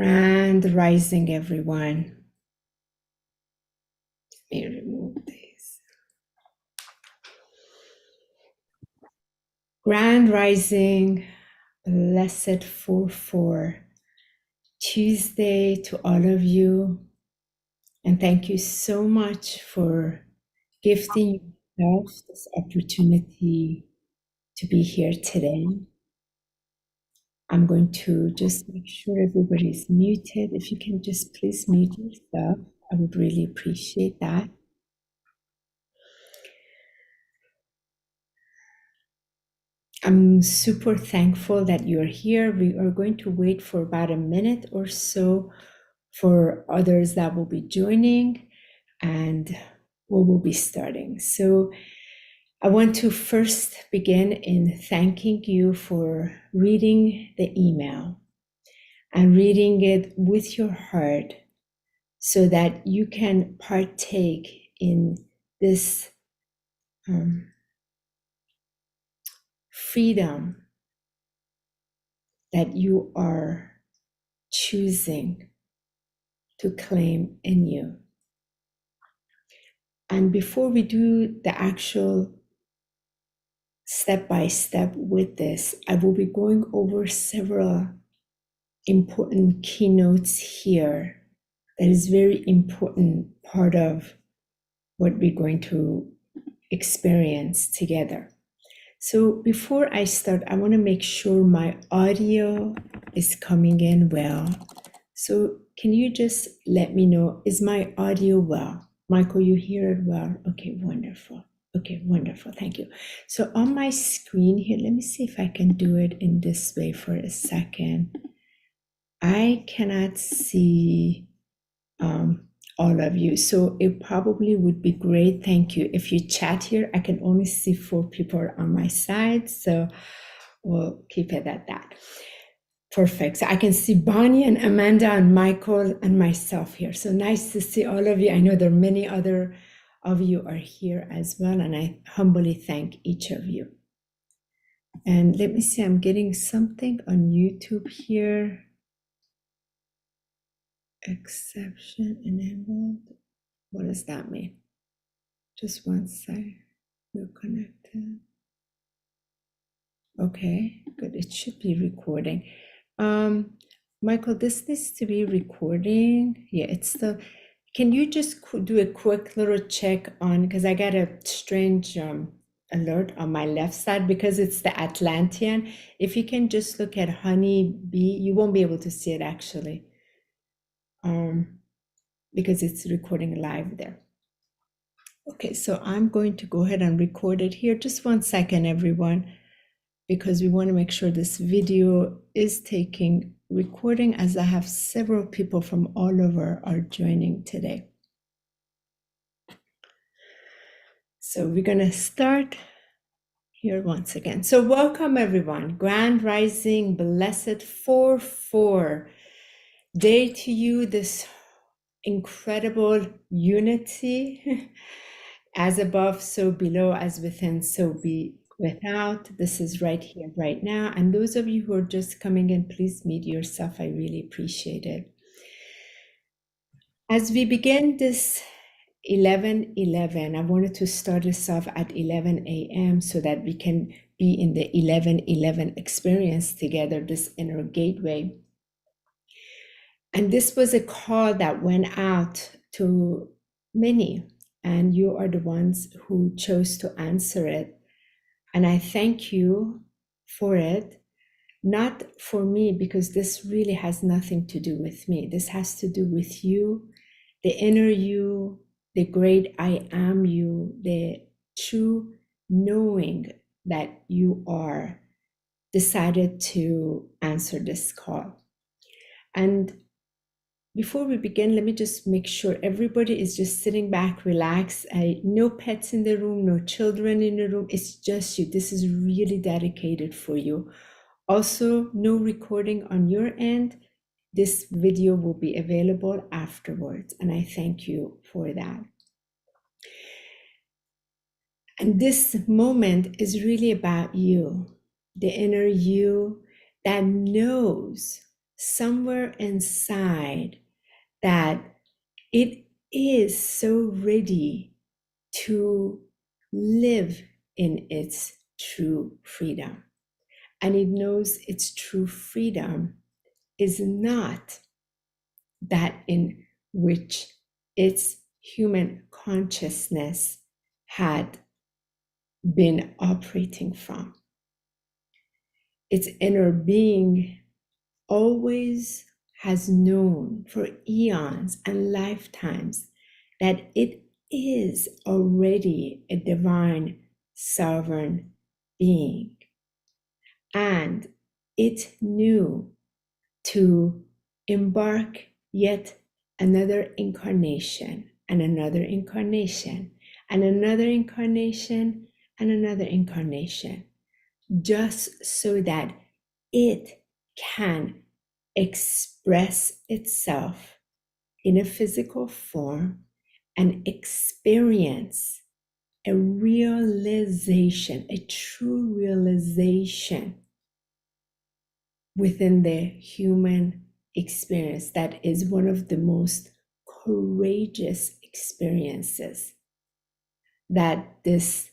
Grand rising, everyone. Let me remove this. Grand rising, blessed 4/4 Tuesday to all of you. And thank you so much for gifting yourself this opportunity to be here today. I'm going to just make sure everybody's muted. If you can just please mute yourself, I would really appreciate that. I'm super thankful that you're here. We are going to wait for about a minute or so for others that will be joining, and we will be starting. So I want to first begin in thanking you for reading the email and reading it with your heart so that you can partake in this freedom that you are choosing to claim in you. And before we do the actual step-by-step with this, I will be going over several important keynotes here that is very important part of what we're going to experience together. So before I start, I want to make sure my audio is coming in well. So can you just let me know, is my audio well? Michael, you hear it well? Okay, wonderful. Okay, wonderful. Thank you. So on my screen here, let me see if I can do it in this way for a second. I cannot see all of you. So it probably would be great. Thank you. If you chat here, I can only see 4 people on my side. So we'll keep it at that. Perfect. So I can see Bonnie and Amanda and Michael and myself here. So nice to see all of you. I know there are many other of you are here as well. And I humbly thank each of you. And let me see, I'm getting something on YouTube here. Exception enabled. What does that mean? Just one sec. We're connected. Okay, good. It should be recording. Michael, this needs to be recording. Yeah, it's the. Can you just do a quick little check on, because I got a strange alert on my left side because it's the Atlantean. If you can just look at HoniB, you won't be able to see it actually. Because it's recording live there. Okay, so I'm going to go ahead and record it here. Just 1 second, everyone, because we want to make sure this video is taking recording, as I have several people from all over are joining today. So we're going to start here once again. So welcome, everyone. Grand Rising, blessed 4/4 day to you, this incredible unity, as above, so below, as within, so be without. This is right here, right now. And those of you who are just coming in, please mute yourself. I really appreciate it. As we begin this 11:11, I wanted to start this off at 11 a.m. so that we can be in the 11:11 experience together, this inner gateway. And this was a call that went out to many, and you are the ones who chose to answer it. And I thank you for it, not for me, because this really has nothing to do with me. This has to do with you, the inner you, the great I am you, the true knowing that you are, decided to answer this call. And before we begin, let me just make sure everybody is just sitting back, relaxed. No pets in the room, no children in the room. It's just you. This is really dedicated for you. Also, no recording on your end. This video will be available afterwards, and I thank you for that. And this moment is really about you, the inner you that knows somewhere inside that it is so ready to live in its true freedom. And it knows its true freedom is not that in which its human consciousness had been operating from. Its inner being always has known for eons and lifetimes that it is already a divine sovereign being. And it knew to embark yet another incarnation and another incarnation and another incarnation and another incarnation, just so that it can express itself in a physical form and experience a realization, a true realization within the human experience that is one of the most courageous experiences that this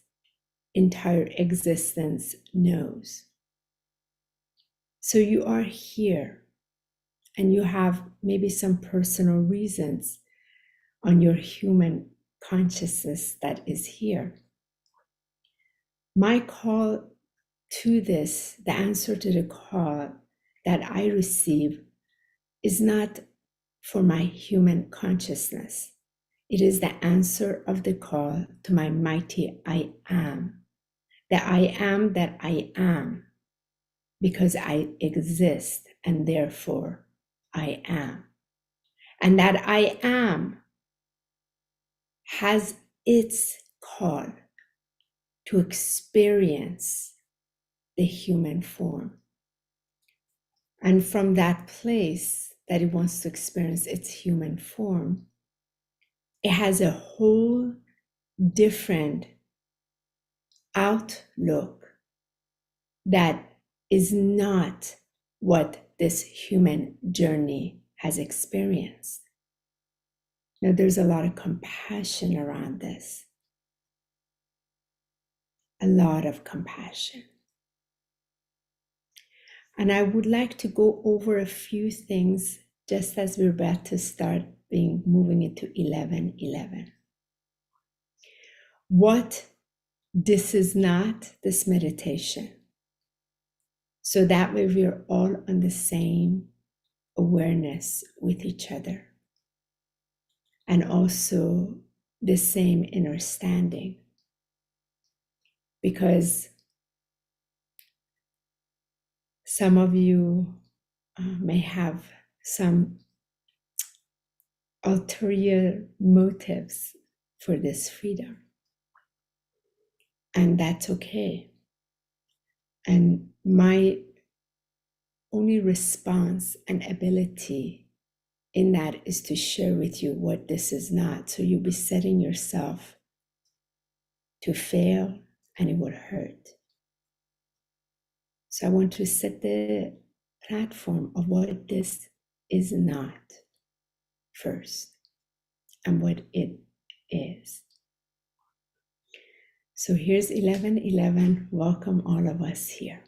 entire existence knows. So you are here and you have maybe some personal reasons on your human consciousness that is here. My call to this, the answer to the call that I receive, is not for my human consciousness. It is the answer of the call to my mighty I am. The I am that I am, because I exist and therefore I am. And that I am has its call to experience the human form. And from that place that it wants to experience its human form, it has a whole different outlook that is not what this human journey has experienced. Now, there's a lot of compassion around this, a lot of compassion. And I would like to go over a few things just as we're about to start moving into 11:11. What this is not, this meditation. So that way we're all on the same awareness with each other. And also the same understanding. Because some of you may have some ulterior motives for this freedom. And that's okay. And my only response and ability in that is to share with you what this is not. So you'll be setting yourself to fail and it will hurt. So I want to set the platform of what this is not first and what it is. So here's 11:11. Welcome all of us here.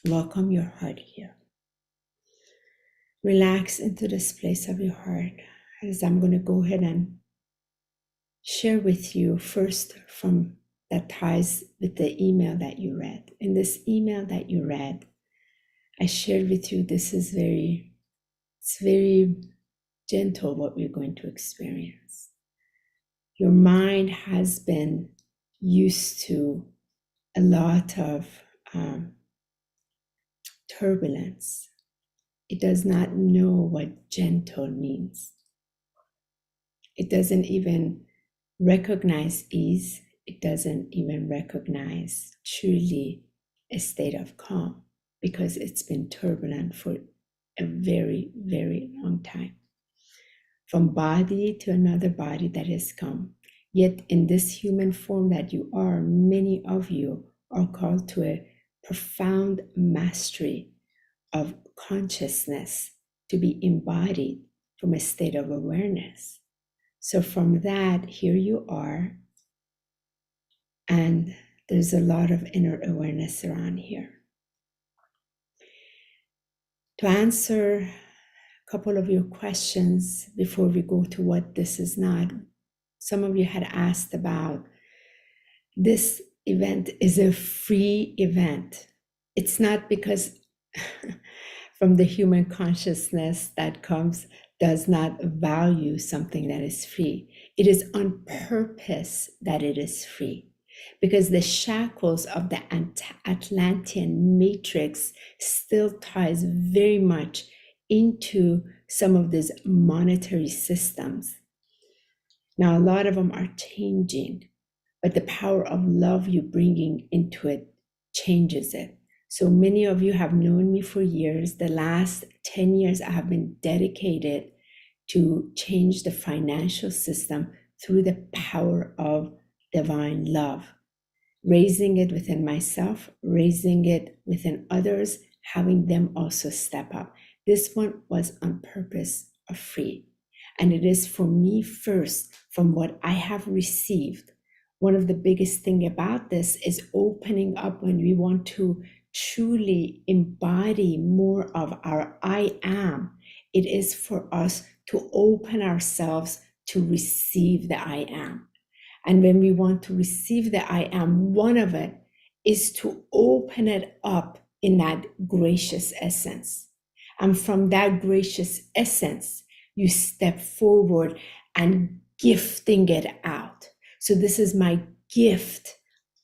Welcome your heart here. Relax into this place of your heart as I'm going to go ahead and share with you first from that ties with the email that you read. In this email that you read, I shared with you this is it's very gentle what we're going to experience. Your mind has been used to a lot of turbulence. It does not know what gentle means. It doesn't even recognize ease. It doesn't even recognize truly a state of calm because it's been turbulent for a very, very long time. From body to another body that has come. Yet in this human form that you are, many of you are called to a profound mastery of consciousness to be embodied from a state of awareness. So from that, here you are, and there's a lot of inner awareness around here. To answer a couple of your questions before we go to what this is not, some of you had asked about this event is a free event. It's not because from the human consciousness that comes does not value something that is free. It is on purpose that it is free, because the shackles of the Atlantean matrix still ties very much into some of these monetary systems. Now, a lot of them are changing, but the power of love you're bringing into it changes it. So many of you have known me for years. The last 10 years, I have been dedicated to change the financial system through the power of divine love, raising it within myself, raising it within others, having them also step up. This one was on purpose of free. And it is for me first, from what I have received. One of the biggest thing about this is opening up when we want to truly embody more of our I am. It is for us to open ourselves to receive the I am. And when we want to receive the I am, one of it is to open it up in that gracious essence. And from that gracious essence, you step forward and gifting it out. So this is my gift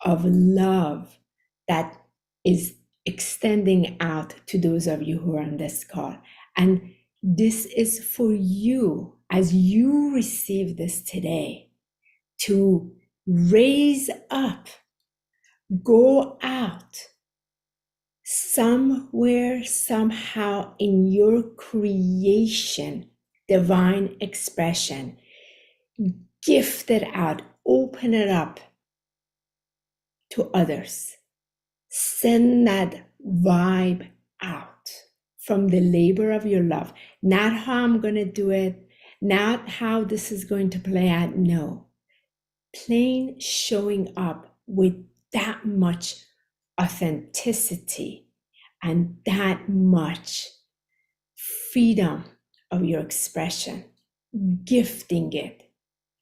of love that is extending out to those of you who are on this call. And this is for you, as you receive this today, to raise up, go out somewhere, somehow in your creation, divine expression, gift it out, open it up to others. Send that vibe out from the labor of your love. Not how I'm going to do it, not how this is going to play out. No. Plain showing up with that much authenticity and that much freedom of your expression, gifting it,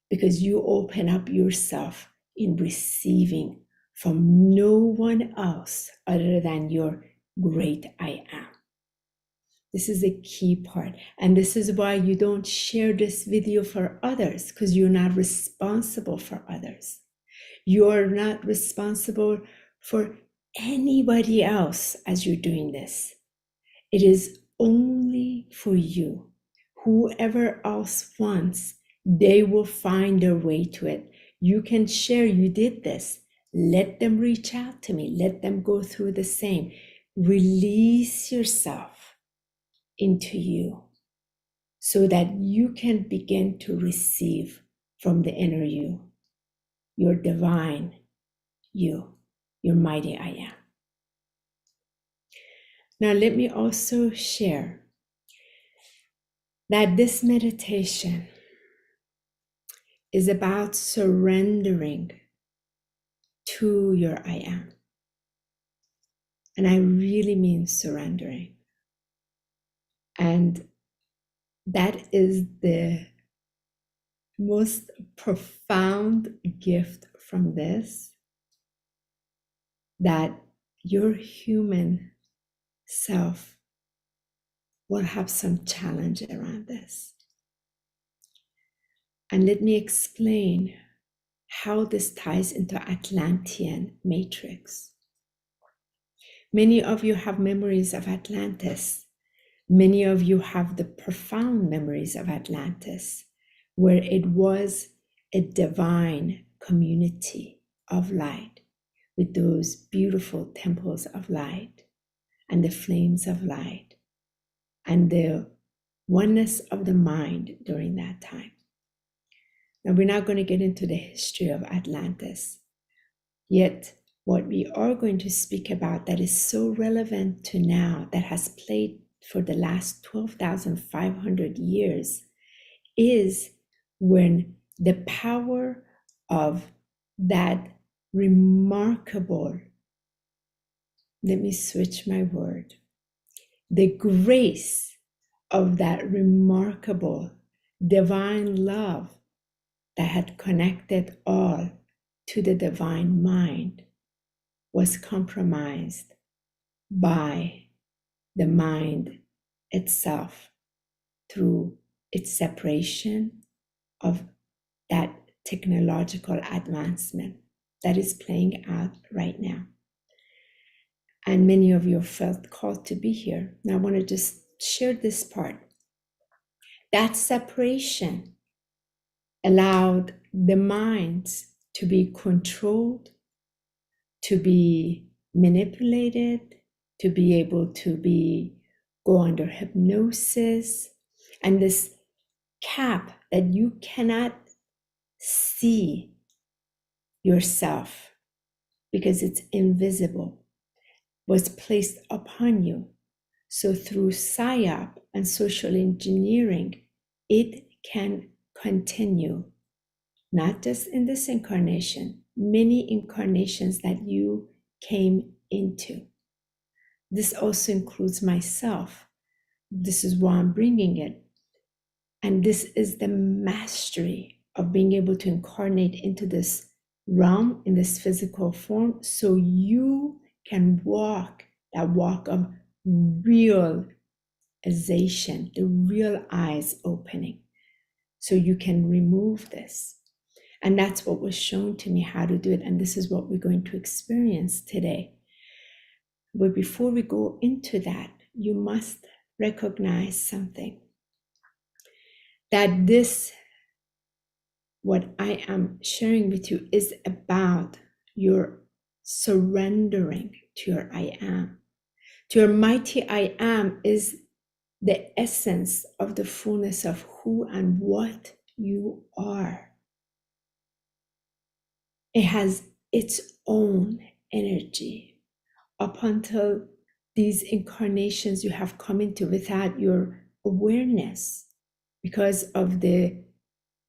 because you open up yourself in receiving from no one else other than your great I am. This is a key part. And this is why you don't share this video for others, because you're not responsible for others. You're not responsible for anybody else as you're doing this. It is only for you. Whoever else wants, they will find their way to it. You can share, you did this. Let them reach out to me. Let them go through the same. Release yourself into you so that you can begin to receive from the inner you, your divine you, your mighty I am. Now let me also share that this meditation is about surrendering to your I am. And I really mean surrendering. And that is the most profound gift from this, that your human self will have some challenge around this. And let me explain how this ties into Atlantean matrix. Many of you have memories of Atlantis. Many of you have the profound memories of Atlantis, where it was a divine community of light with those beautiful temples of light and the flames of light and the oneness of the mind during that time. Now, we're not going to get into the history of Atlantis, yet what we are going to speak about that is so relevant to now, that has played for the last 12,500 years, is when the power of that remarkable, let me switch my word, the grace of that remarkable divine love that had connected all to the divine mind was compromised by the mind itself through its separation of that technological advancement that is playing out right now. And many of you felt called to be here. Now I want to just share this part. That separation allowed the minds to be controlled, to be manipulated, to be able to go under hypnosis, and this cap that you cannot see yourself because it's invisible was placed upon you. So through PSYOP and social engineering, it can continue, not just in this incarnation, many incarnations that you came into. This also includes myself. This is why I'm bringing it. And this is the mastery of being able to incarnate into this realm, in this physical form, so you can walk that walk of realization, the real eyes opening, so you can remove this. And that's what was shown to me, how to do it. And this is what we're going to experience today. But before we go into that, you must recognize something. That this, what I am sharing with you, is about your surrendering to your I am. To your mighty I am is the essence of the fullness of who and what you are. It has its own energy. Up until these incarnations you have come into without your awareness, because of the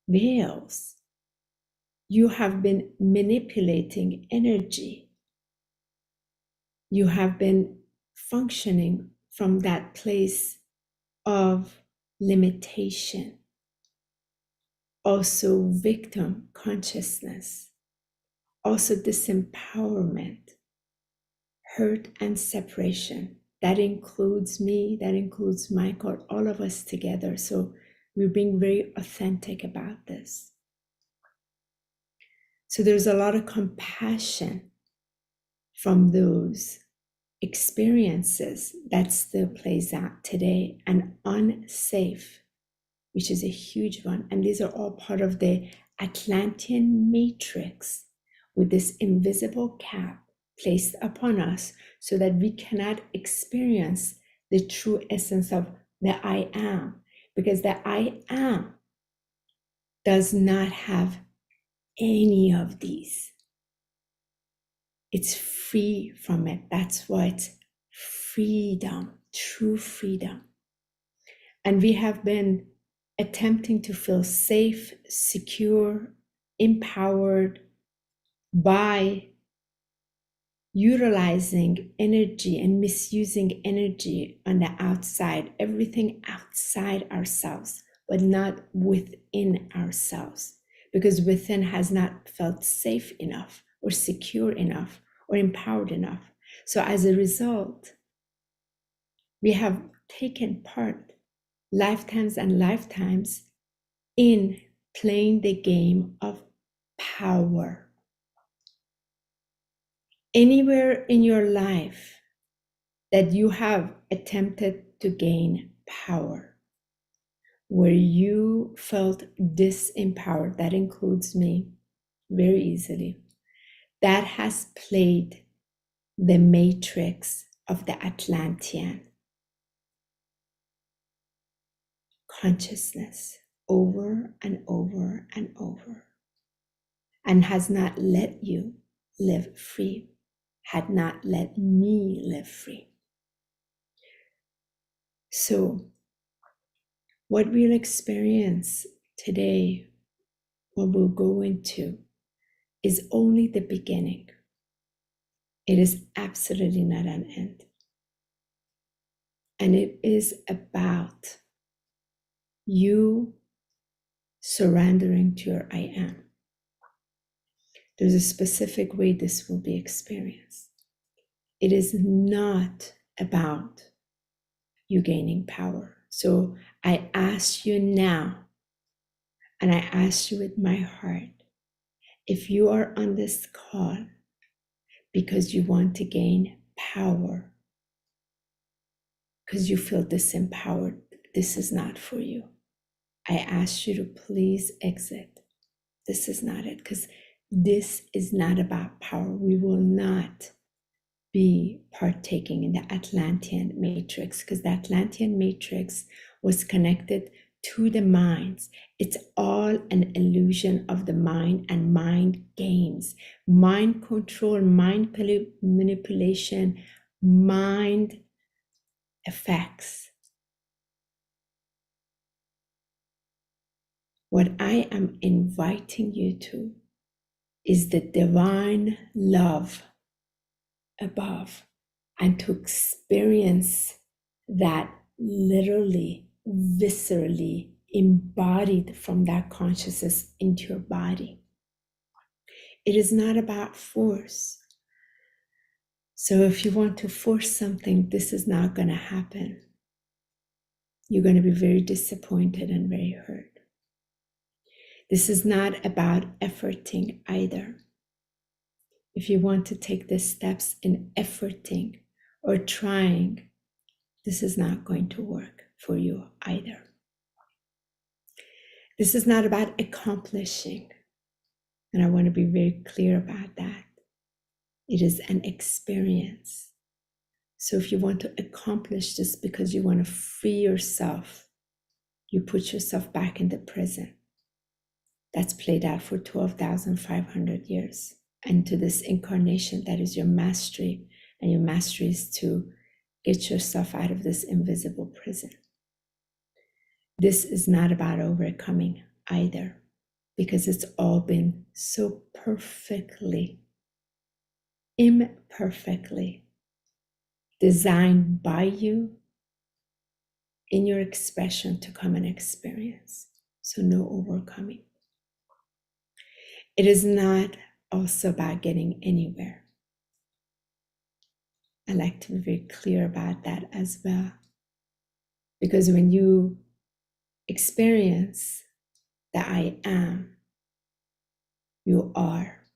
veils, you have been manipulating energy. You have been functioning from that place of limitation, also victim consciousness, also disempowerment, hurt and separation. That includes me, that includes Michael, all of us together. So we're being very authentic about this. So there's a lot of compassion from those experiences that still plays out today, and unsafe, which is a huge one. And these are all part of the Atlantean matrix, with this invisible cap placed upon us so that we cannot experience the true essence of the I am, because the I am does not have any of these. It's free from it. That's why it's freedom, true freedom. And we have been attempting to feel safe, secure, empowered by utilizing energy and misusing energy on the outside, everything outside ourselves, but not within ourselves, because within has not felt safe enough or secure enough or empowered enough. So as a result, we have taken part lifetimes and lifetimes in playing the game of power. Anywhere in your life that you have attempted to gain power, where you felt disempowered, that includes me very easily, that has played the matrix of the Atlantean consciousness over and over and over, and has not let you live free. had not let me live free. So what we'll experience today, what we'll go into, is only the beginning. It is absolutely not an end. And it is about you surrendering to your I am. There's a specific way this will be experienced. It is not about you gaining power. So I ask you now, and I ask you with my heart, if you are on this call because you want to gain power, because you feel disempowered, this is not for you. I ask you to please exit. This is not it, because this is not about power. We will not be partaking in the Atlantean matrix, because the Atlantean matrix was connected to the minds. It's all an illusion of the mind and mind games, mind control, mind manipulation, mind effects. What I am inviting you to is the divine love above, and to experience that literally, viscerally embodied from that consciousness into your body. It is not about force. So if you want to force something, this is not going to happen. You're going to be very disappointed and very hurt. This is not about efforting either. If you want to take the steps in efforting or trying, this is not going to work for you either. This is not about accomplishing, and I want to be very clear about that. It is an experience. So if you want to accomplish this because you want to free yourself, you put yourself back in the prison. That's played out for 12,500 years. And to this incarnation, that is your mastery. And your mastery is to get yourself out of this invisible prison. This is not about overcoming either, because it's all been so perfectly, imperfectly designed by you in your expression to come and experience. So no overcoming. It is not also about getting anywhere. I like to be very clear about that as well. Because when you experience that I am, you are,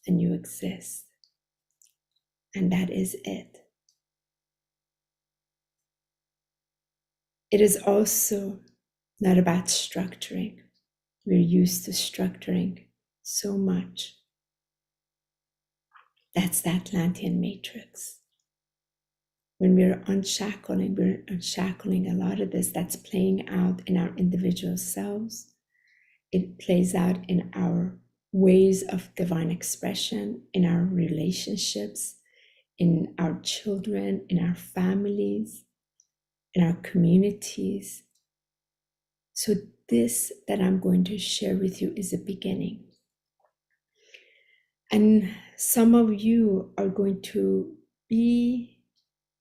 and you exist. And that is it. It is also not about structuring. We're used to structuring so much. That's the Atlantean matrix. When we're unshackling a lot of this that's playing out in our individual selves. It plays out in our ways of divine expression, in our relationships, in our children, in our families, in our communities. So this that I'm going to share with you is a beginning. And some of you are going to be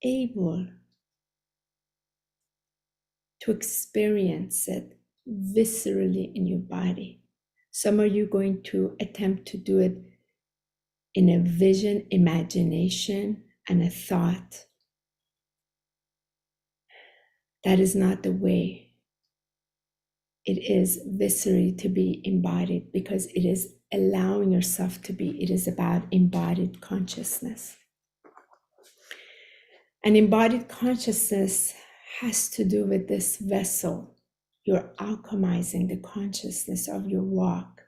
able to experience it viscerally in your body. Some of you are going to attempt to do it in a vision, imagination, and a thought. That is not the way. It is viscerally to be embodied, because it is allowing yourself to be. It is about embodied consciousness. And embodied consciousness has to do with this vessel. You're alchemizing the consciousness of your walk.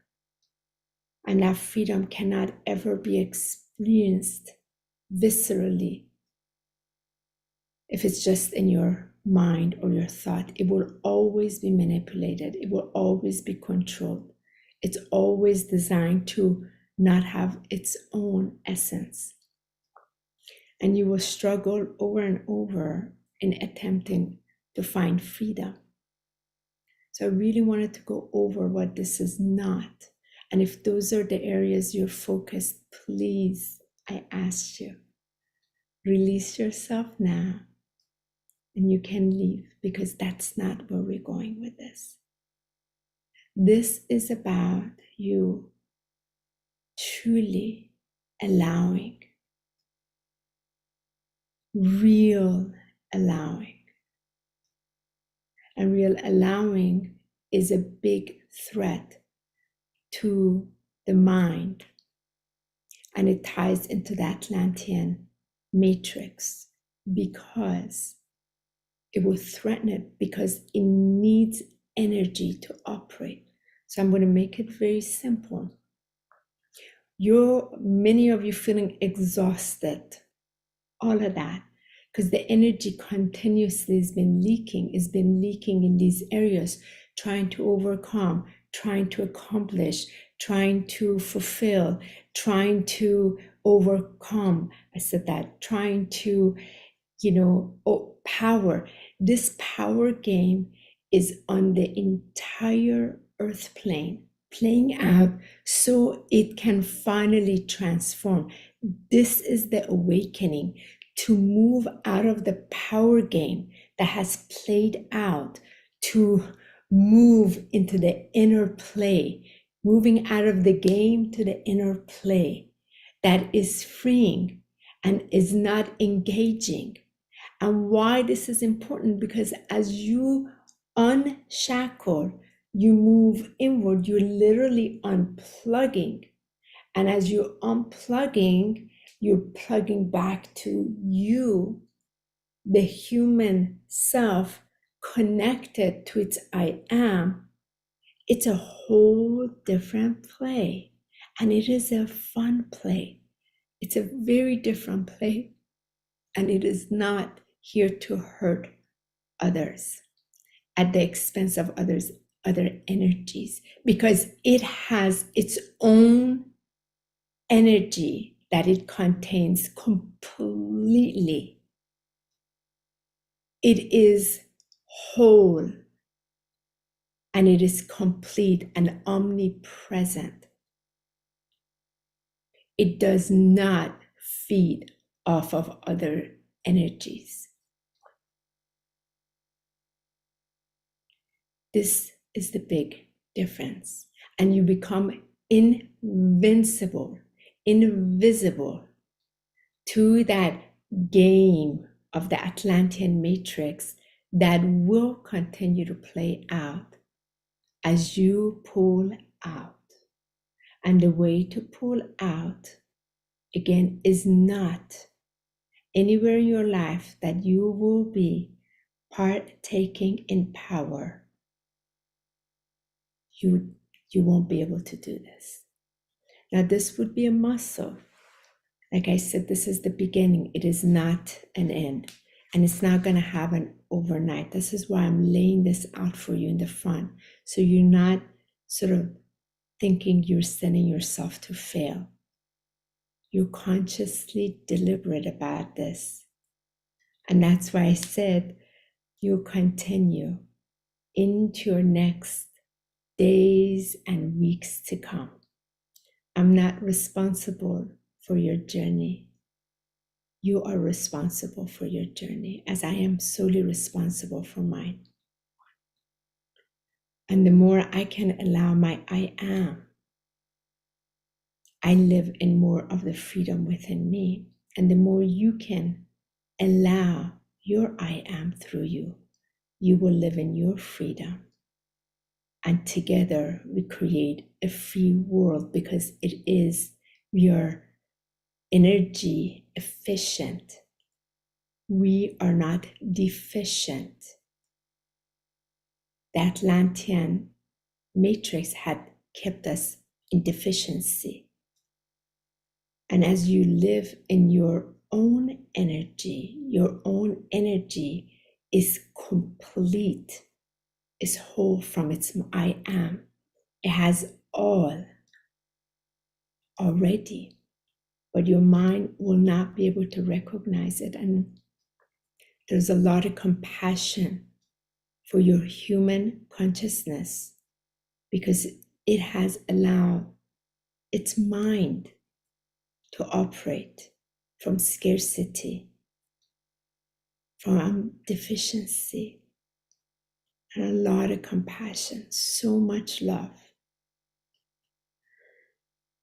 And that freedom cannot ever be experienced viscerally if it's just in your mind or your thought. It will always be manipulated. It will always be controlled. It's always designed to not have its own essence. and you will struggle over and over in attempting to find freedom. So I really wanted to go over what this is not. And if those are the areas you're focused, please, I ask you, release yourself now and you can leave, because that's not where we're going with this. This is about you truly allowing, real allowing. And real allowing is a big threat to the mind, and it ties into the Atlantean matrix because it will threaten it, because it needs energy to operate. So I'm going to make it very simple. Many of you feeling exhausted, all of that, because the energy continuously has been leaking in these areas, trying to overcome, trying to accomplish, trying to fulfill, trying to overcome. I said that, trying to, power. This power game is on the entire earth plane, playing out so it can finally transform. This is the awakening to move out of the power game that has played out, to move into the inner play, moving out of the game to the inner play that is freeing and is not engaging. And why this is important, because as you unshackle, you move inward, you're literally unplugging. And as you're unplugging, you're plugging back to you, the human self, connected to its I am. It's a whole different play. And it is a fun play. It's a very different play. And it is not here to hurt others at the expense of other energies, because it has its own energy that it contains completely. It is whole and it is complete and omnipresent. It does not feed off of other energies. This is the big difference. And you become invisible to that game of the Atlantean matrix that will continue to play out as you pull out. And the way to pull out, again, is not anywhere in your life that you will be partaking in power. You won't be able to do this. Now, this would be a muscle. Like I said, this is the beginning. It is not an end. And it's not going to happen overnight. This is why I'm laying this out for you in the front. So you're not sort of thinking you're sending yourself to fail. You're consciously deliberate about this. And that's why I said you'll continue into your next days and weeks to come. I'm not responsible for your journey. You are responsible for your journey, as I am solely responsible for mine. And the more I can allow my I am, I live in more of the freedom within me. And the more you can allow your I am through you, you will live in your freedom. And together we create a free world, because we are energy efficient. We are not deficient. The Atlantean matrix had kept us in deficiency. And as you live in your own energy is complete, is whole from its I am. It has all already. but your mind will not be able to recognize it. And there's a lot of compassion for your human consciousness because it has allowed its mind to operate from scarcity, from deficiency, and a lot of compassion, so much love.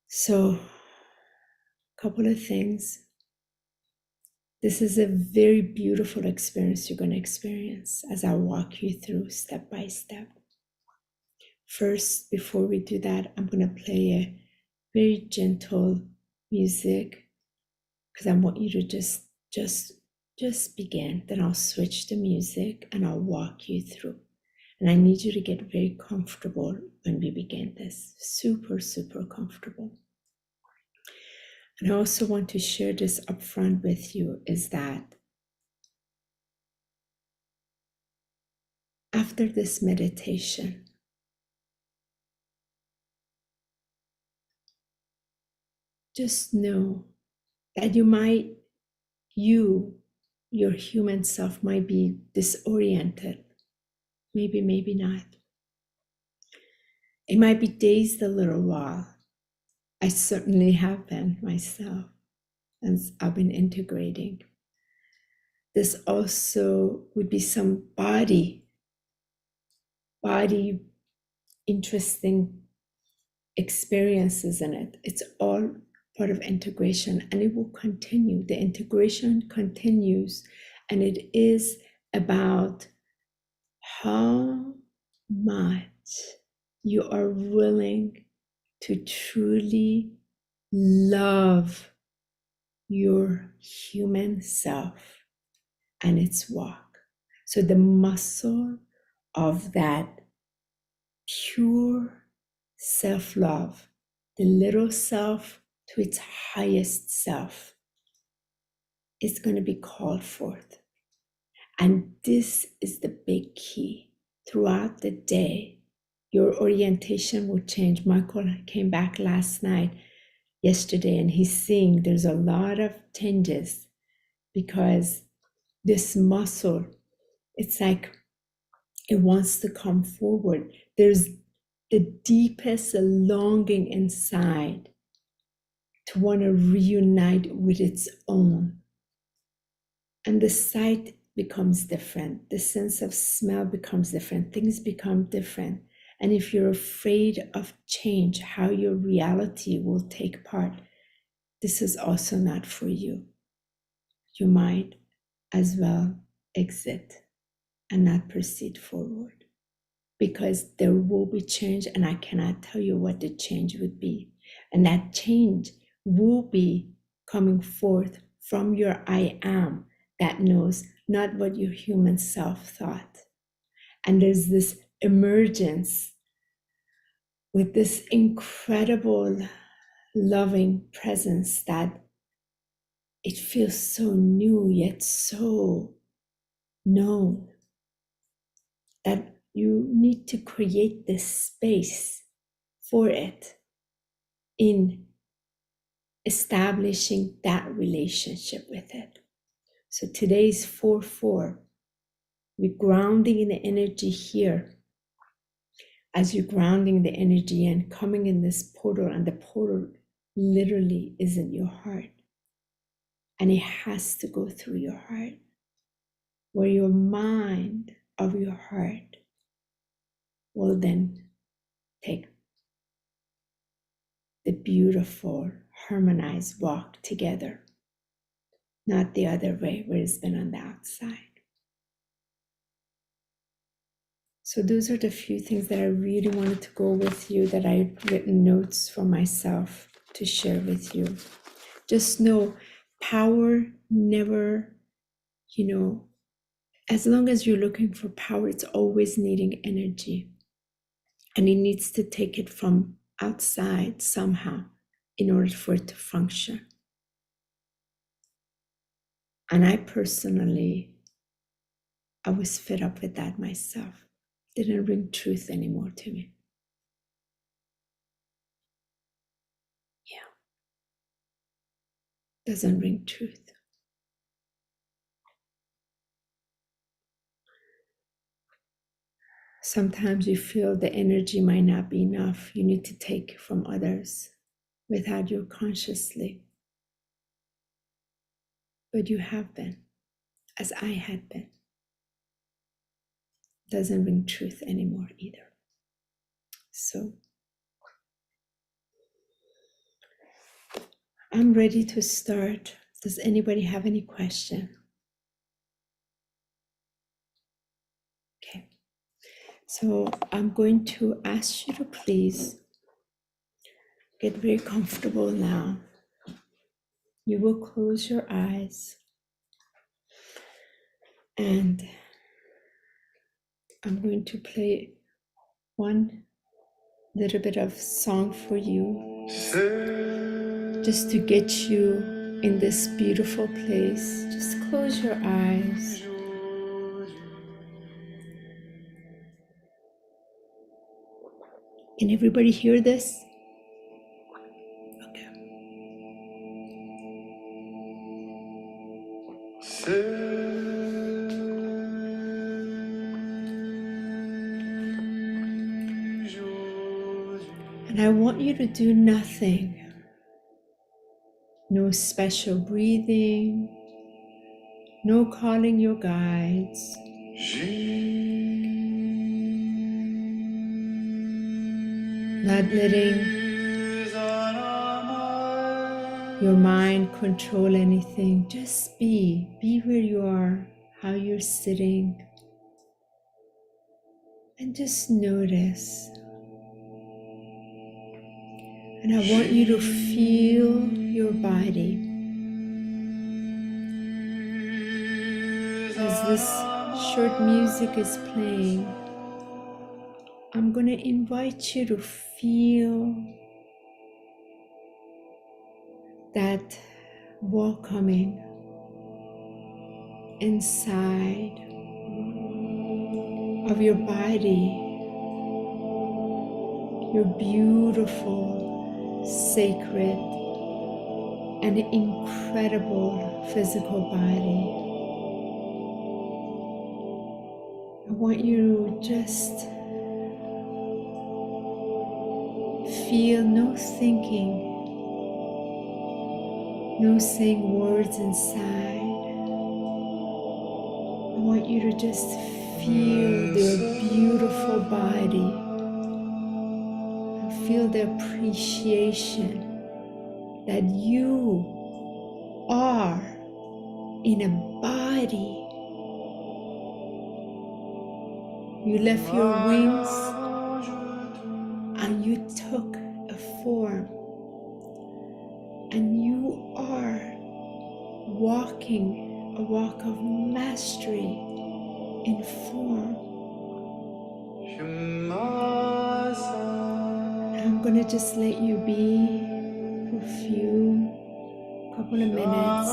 So, a couple of things. This is a very beautiful experience you're going to experience as I walk you through step by step. First, before we do that, I'm going to play a very gentle music because I want you to just begin. Then I'll switch the music and I'll walk you through. And I need you to get very comfortable when we begin this. Super, super comfortable. And I also want to share this up front with you is that after this meditation, just know that your human self might be disoriented. Maybe not. It might be dazed a little while. I certainly have been myself, and I've been integrating. This also would be some body interesting experiences in it. It's all part of integration, and it will continue. The integration continues, and it is about how much you are willing to truly love your human self and its walk. So the muscle of that pure self-love, the little self to its highest self, is going to be called forth. And this is the big key. Throughout the day, your orientation will change. Michael came back yesterday, and he's seeing there's a lot of changes because this muscle, it's like it wants to come forward. There's the deepest longing inside to want to reunite with its own. And the sight becomes different. The sense of smell becomes different. Things become different. And if you're afraid of change, how your reality will take part, this is also not for you. You might as well exit and not proceed forward because there will be change, and I cannot tell you what the change would be. And that change will be coming forth from your I am that knows not what your human self thought. And there's this emergence with this incredible loving presence that it feels so new yet so known that you need to create this space for it in establishing that relationship with it. So today's 4-4. We're grounding in the energy here. As you're grounding the energy and coming in this portal, and the portal literally is in your heart. And it has to go through your heart, where your mind of your heart will then take the beautiful, harmonized walk together, not the other way where it's been on the outside. So those are the few things that I really wanted to go with you, that I've written notes for myself to share with you. Just know, power never, as long as you're looking for power, it's always needing energy. And it needs to take it from outside somehow in order for it to function. And I was fed up with that myself. It didn't bring truth anymore to me. Yeah. doesn't bring truth. Sometimes you feel the energy might not be enough. You need to take from others without you consciously. But you have been, as I had been. Doesn't bring truth anymore either. So I'm ready to start. Does anybody have any question? Okay. So I'm going to ask you to please get very comfortable now. You will close your eyes and I'm going to play one little bit of song for you just to get you in this beautiful place. Just close your eyes. Can everybody hear this? Okay. And I want you to do nothing. No special breathing, no calling your guides. Not letting your mind control anything. Just be. Be where you are, how you're sitting. And just notice. And I want you to feel your body. As this short music is playing, I'm going to invite you to feel that welcoming inside of your body, your beautiful, sacred, and incredible physical body. I want you to just feel no thinking, no saying words inside. I want you to just feel their beautiful body and feel the appreciation that you are in a body. You left your wings and you took a form, and you are walking a walk of mastery in form. I'm going to just let you be for a couple of minutes.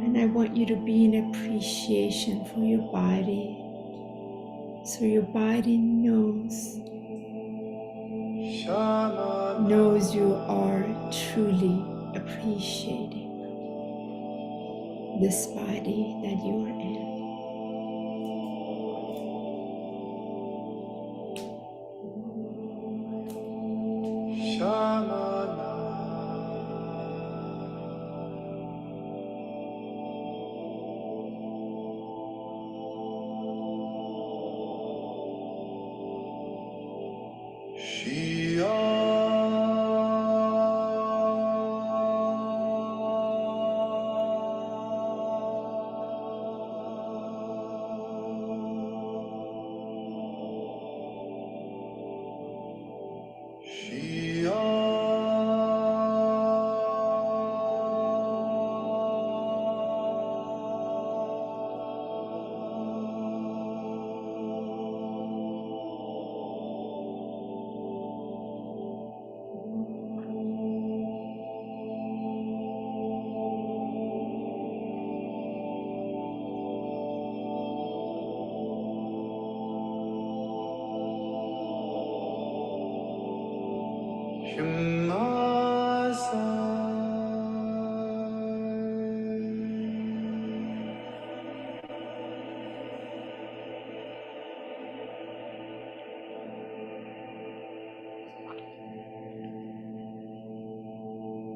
And I want you to be in appreciation for your body. So your body knows you are truly appreciating this body that you are in.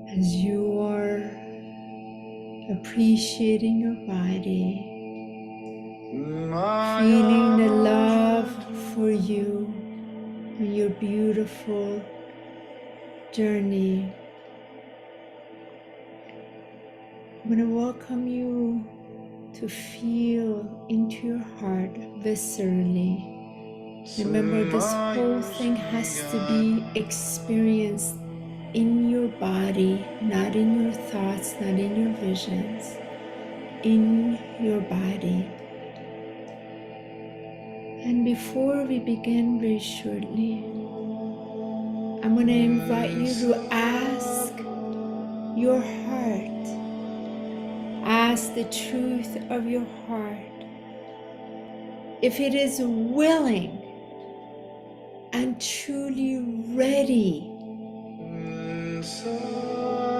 as you are appreciating your body, feeling the love for you and your beautiful journey. I'm going to welcome you to feel into your heart viscerally. Remember, this whole thing has to be experienced in your body, not in your thoughts, not in your visions, in your body. And before we begin very shortly, I'm going to invite you to ask your heart, ask the truth of your heart, if it is willing and truly ready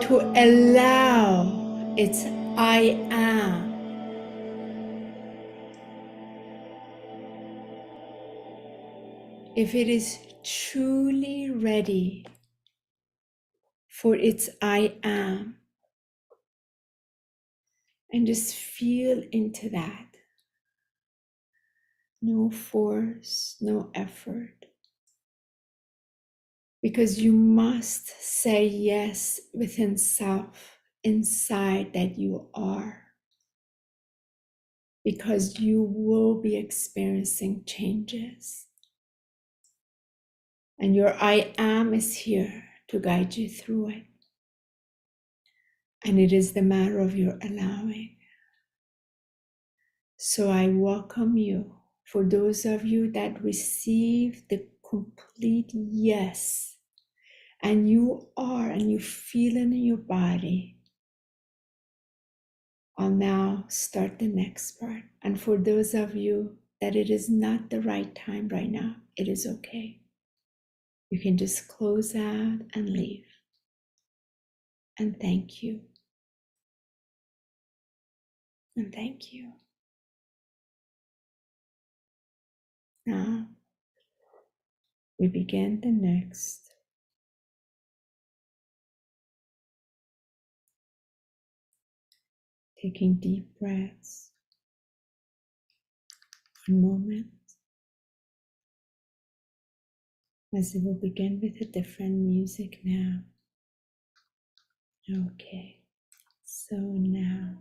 to allow its I am. If it is truly ready for its I am, and just feel into that. No force, no effort. Because you must say yes within self, inside that you are. Because you will be experiencing changes. And your I am is here to guide you through it. And it is the matter of your allowing. So I welcome you. For those of you that receive the complete yes, and you are, and you feel it in your body, I'll now start the next part. And for those of you that it is not the right time right now, it is okay. You can just close out and leave. And thank you. And thank you. Now we begin the next. Taking deep breaths. One moment. As it will begin with a different music now. Okay. So now.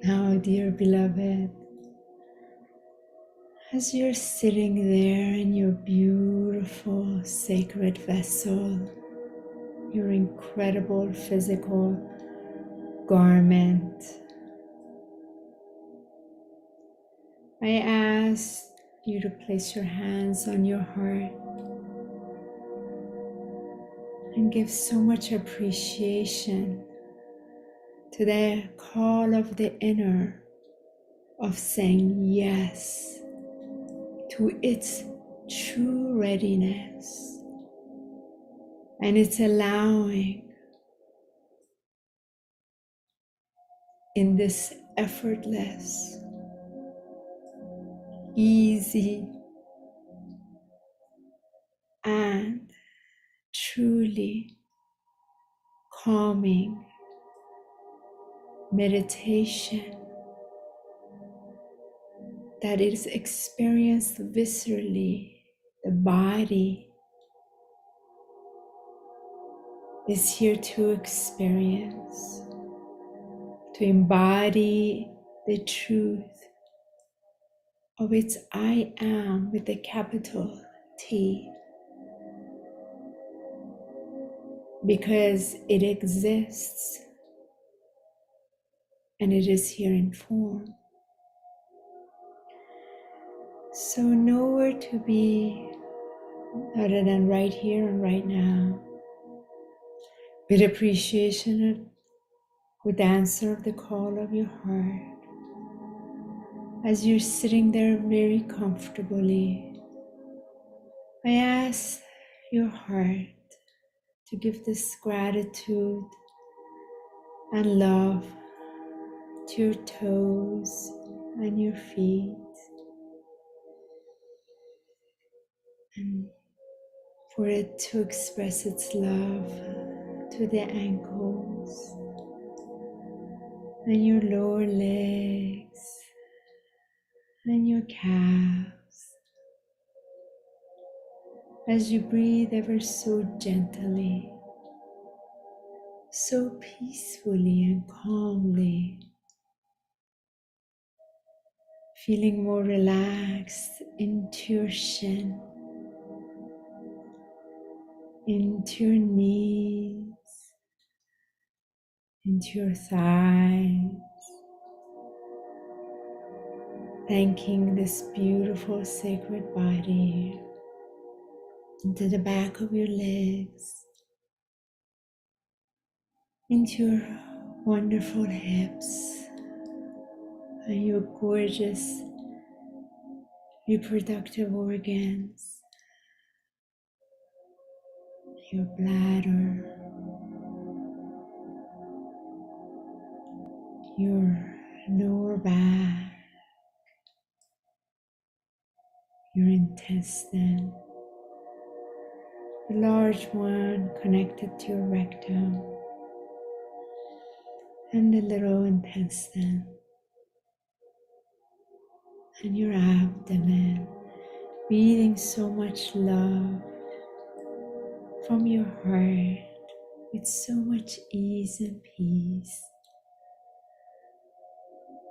Now, dear beloved, as you're sitting there in your beautiful sacred vessel, your incredible physical garment, I ask you to place your hands on your heart and give so much appreciation to the call of the inner of saying yes to its true readiness, and it's allowing in this effortless, easy, and truly calming meditation that is experienced viscerally. The body is here to experience, to embody the truth of its I am with a capital T, because it exists and it is here in form. So nowhere to be other than right here and right now, with appreciation with the answer of the call of your heart. As you're sitting there very comfortably, I ask your heart to give this gratitude and love to your toes and your feet. and for it to express its love to the ankles and your lower legs and your calves as you breathe ever so gently, so peacefully and calmly, feeling more relaxed into your shin, into your knees, into your thighs, thanking this beautiful sacred body, into the back of your legs, into your wonderful hips and your gorgeous reproductive organs, your bladder, your lower back, your intestine, the large one connected to your rectum, and the little intestine, and your abdomen, breathing so much love from your heart with so much ease and peace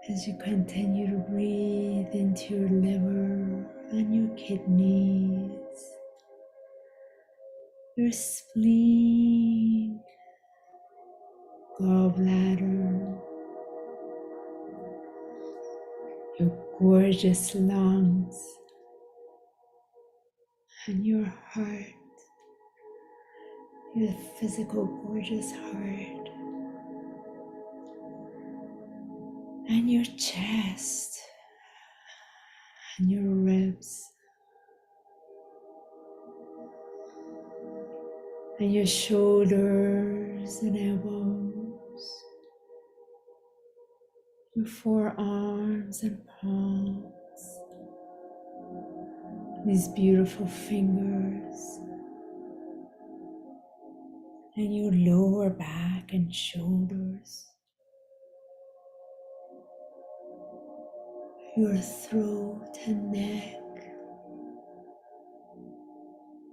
as you continue to breathe into your liver and your kidneys, your spleen, gallbladder, your gorgeous lungs, and your heart, your physical gorgeous heart, and your chest, and your ribs, and your shoulders and elbows, your forearms and palms, these beautiful fingers, and your lower back and shoulders, your throat and neck,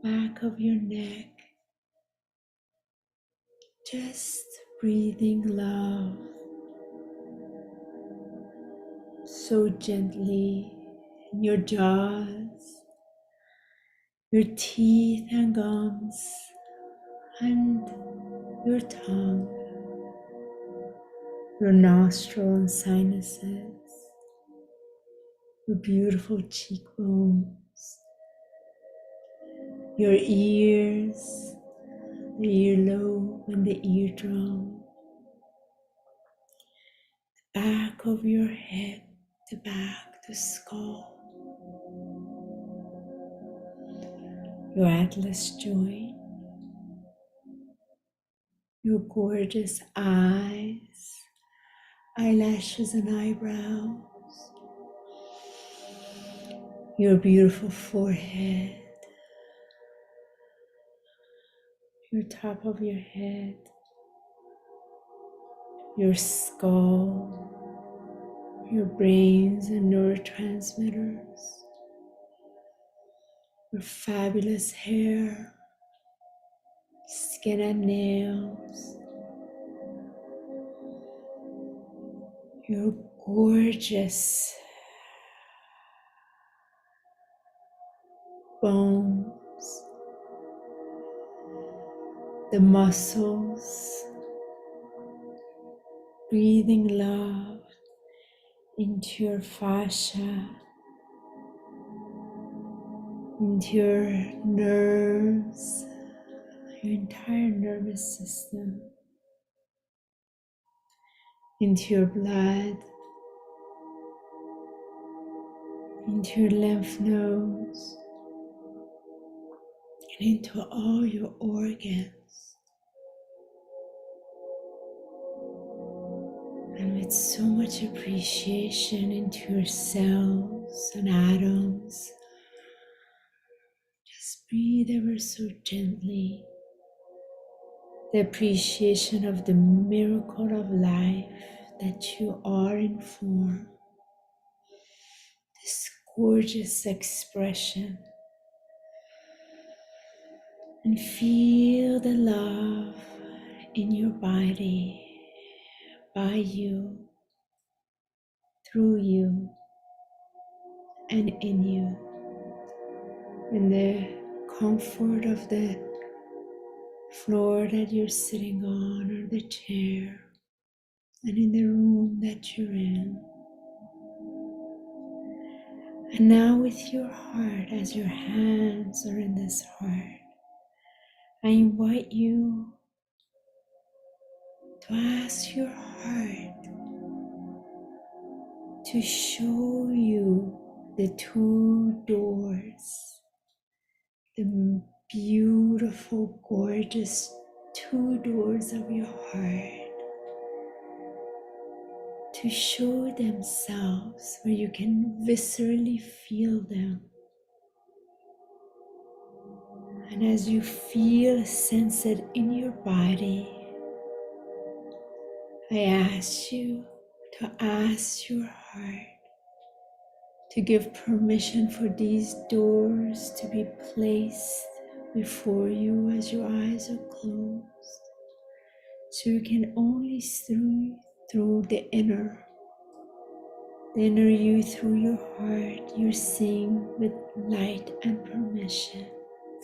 back of your neck, just breathing love so gently in your jaws, your teeth and gums, and your tongue, your nostril and sinuses, your beautiful cheekbones, your ears, the earlobe and the eardrum, back of your head, the back, the skull, your atlas joint, your gorgeous eyes, eyelashes and eyebrows, your beautiful forehead, your top of your head, your skull, your brains and neurotransmitters, your fabulous hair, skin and nails, your gorgeous bones, the muscles, breathing love into your fascia, into your nerves, your entire nervous system, into your blood, into your lymph nodes, and into all your organs. And with so much appreciation into your cells and atoms, breathe ever so gently. The appreciation of the miracle of life that you are in form. This gorgeous expression. And feel the love in your body, by you, through you, and in you. In the comfort of the floor that you're sitting on, or the chair, and in the room that you're in. And now with your heart, as your hands are in this heart, I invite you to ask your heart to show you the two doors, the beautiful, gorgeous two doors of your heart, to show themselves where you can viscerally feel them. And as you feel, sense it in your body, I ask you to ask your heart to give permission for these doors to be placed before you as your eyes are closed, so you can only see through the inner you, through your heart. You're seeing with light and permission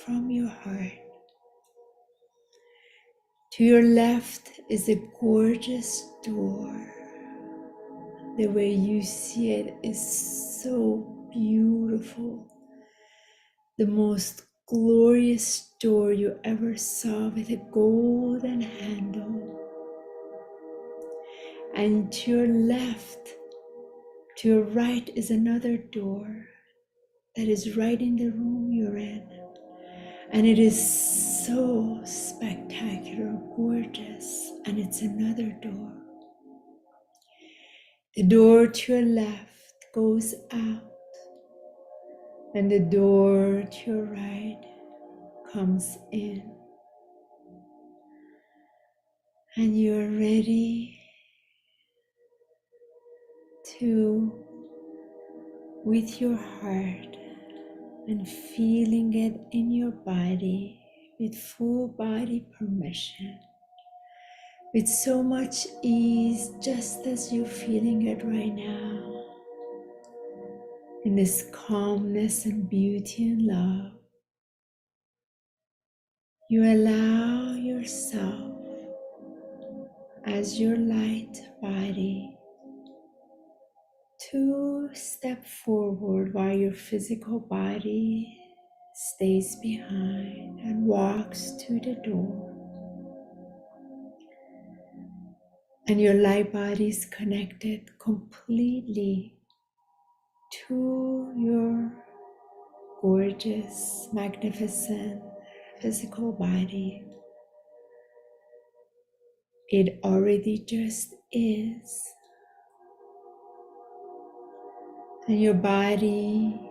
from your heart. To your left is a gorgeous door. The way you see it is so beautiful. The most glorious door you ever saw, with a golden handle. And to your left, to your right, is another door that is right in the room you're in. And it is so spectacular, gorgeous, and it's another door. The door to your left goes out, and the door to your right comes in. And you're ready to, with your heart and feeling it in your body, with full body permission, with so much ease, just as you're feeling it right now, in this calmness and beauty and love, you allow yourself, as your light body, to step forward while your physical body stays behind and walks to the door. And your light body is connected completely to your gorgeous, magnificent physical body. It already just is. And your body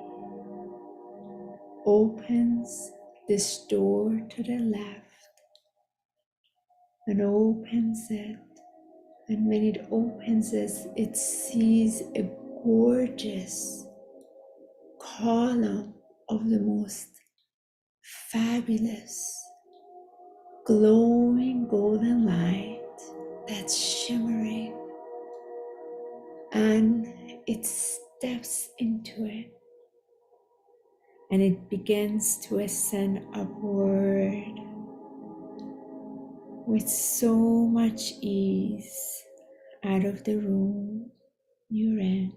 opens this door to the left and opens it. And when it opens it, it sees a gorgeous column of the most fabulous, glowing golden light that's shimmering. And it steps into it. And it begins to ascend upward with so much ease out of the room you're in.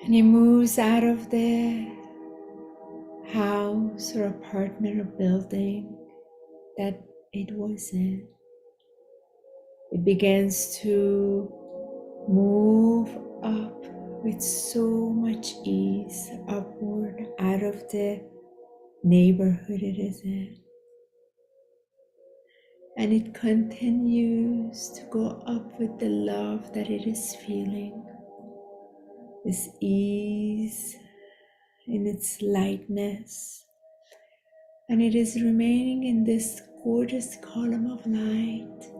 And it moves out of the house or apartment or building that it was in. It begins to move up with so much ease upward out of the neighborhood it is in. And it continues to go up with the love that it is feeling, this ease in its lightness, and it is remaining in this gorgeous column of light.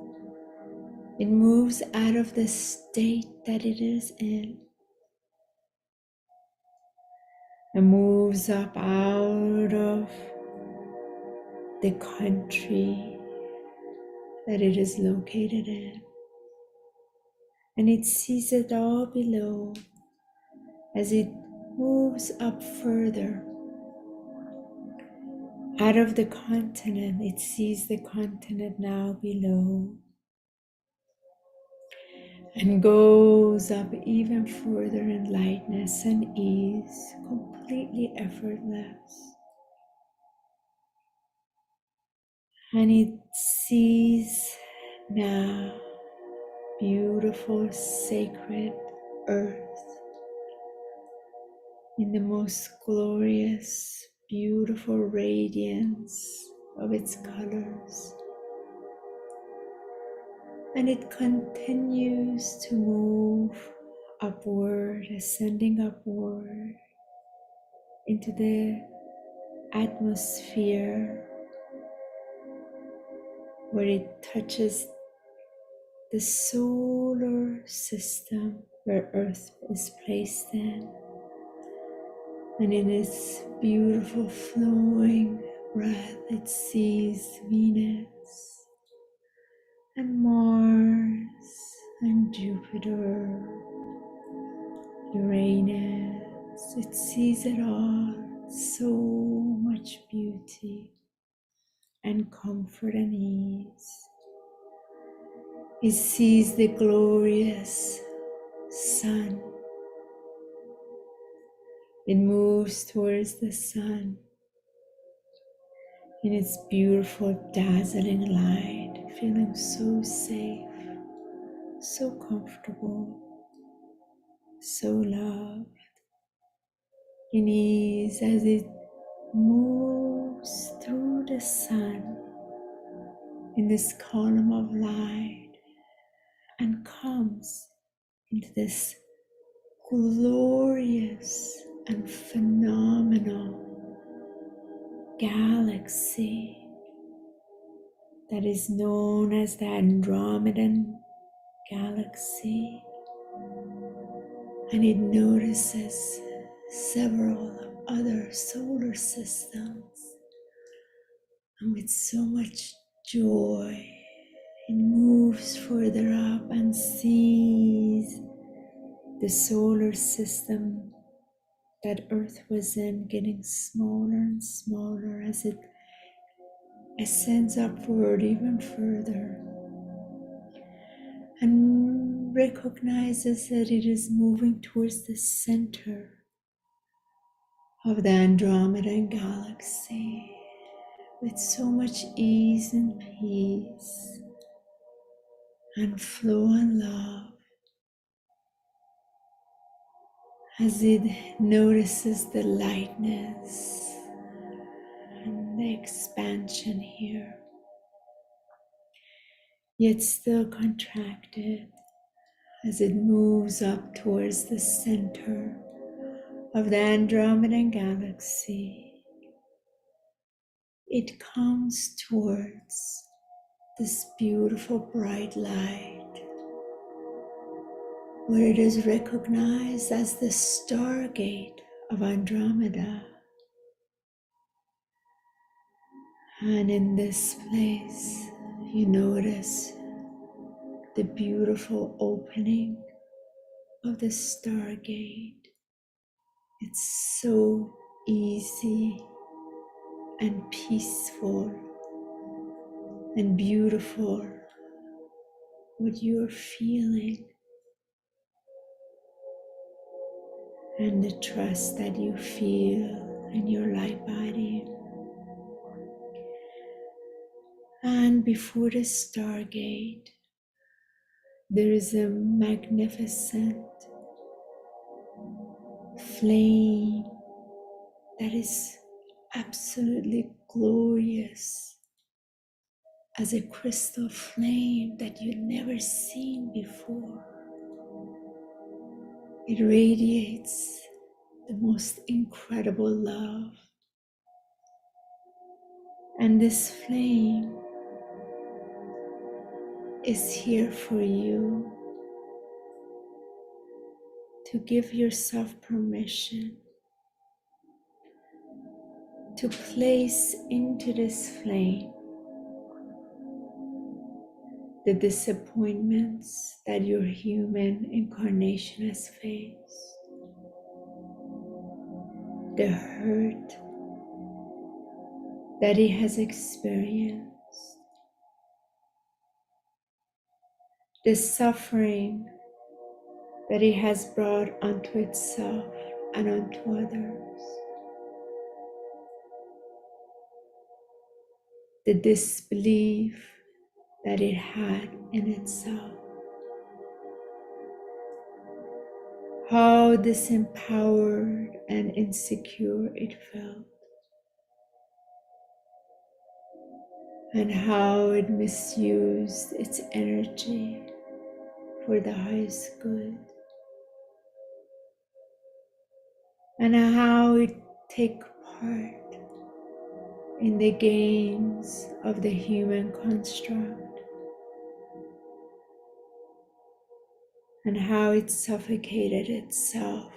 It moves out of the state that it is in and moves up out of the country that it is located in. And it sees it all below as it moves up further out of the continent. It sees the continent now below and goes up even further in lightness and ease, completely effortless. And it sees now beautiful sacred earth in the most glorious, beautiful radiance of its colors. And it continues to move upward, ascending upward into the atmosphere where it touches the solar system where Earth is placed in. And in its beautiful flowing breath, it sees Venus and Mars and Jupiter, Uranus. It sees it all, so much beauty and comfort and ease. It sees the glorious sun. It moves towards the sun in its beautiful, dazzling light, feeling so safe, so comfortable, so loved, in ease as it moves through the sun in this column of light and comes into this glorious and phenomenal galaxy that is known as the Andromedan galaxy, and it notices several other solar systems, and with so much joy it moves further up and sees the solar system that Earth was in getting smaller and smaller as it ascends upward even further, and recognizes that it is moving towards the center of the Andromedan galaxy with so much ease and peace and flow and love as it notices the lightness and the expansion here, yet still contracted as it moves up towards the center of the Andromedan galaxy. It comes towards this beautiful bright light where it is recognized as the Stargate of Andromeda. And in this place, you notice the beautiful opening of the Stargate. It's so easy and peaceful and beautiful what you're feeling and the trust that you feel in your light body. And before the Stargate, there is a magnificent flame that is absolutely glorious as a crystal flame that you've never seen before. It radiates the most incredible love. And this flame is here for you to give yourself permission to place into this flame the disappointments that your human incarnation has faced, the hurt that it has experienced, the suffering that it has brought onto itself and onto others, the disbelief that it had in itself, how disempowered and insecure it felt, and how it misused its energy for the highest good, and how it took part in the games of the human construct, and how it suffocated itself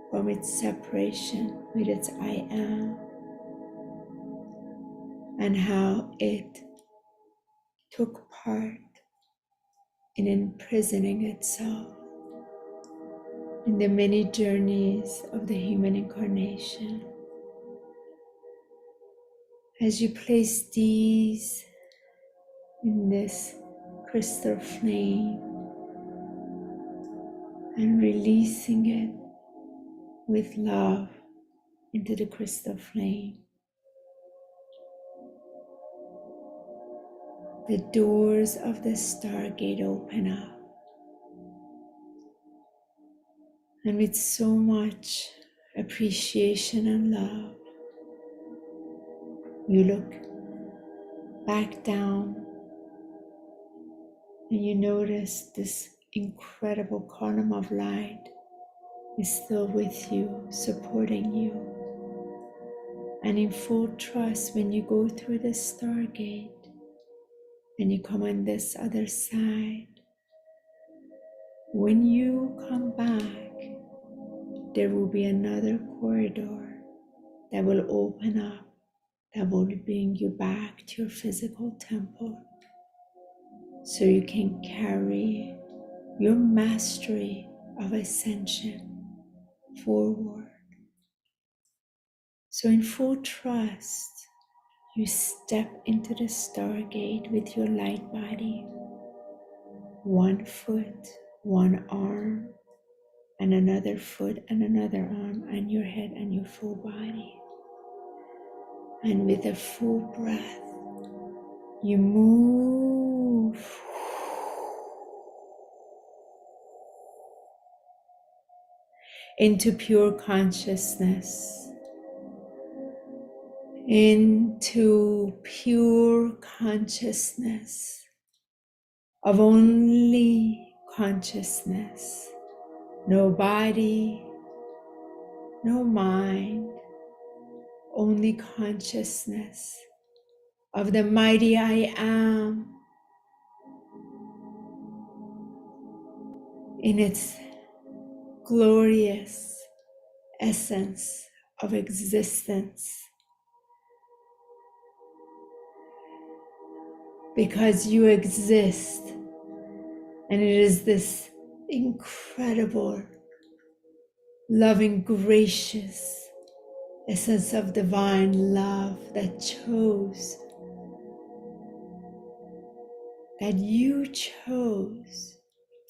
from its separation with its I am, and how it took part in imprisoning itself in the many journeys of the human incarnation. As you place these in this crystal flame and releasing it with love into the crystal flame, the doors of the stargate open up. And with so much appreciation and love, you look back down and you notice this incredible column of light is still with you, supporting you. And in full trust, when you go through the stargate and you come on this other side, when you come back, there will be another corridor that will open up, that will bring you back to your physical temple so you can carry your mastery of ascension forward. So in full trust, you step into the stargate with your light body, one foot, one arm, and another foot and another arm, and your head and your full body. And with a full breath, you move into pure consciousness, into pure consciousness of only consciousness, no body, no mind, only consciousness of the mighty I am in its glorious essence of existence. Because you exist, and it is this incredible, loving, gracious essence of divine love that you chose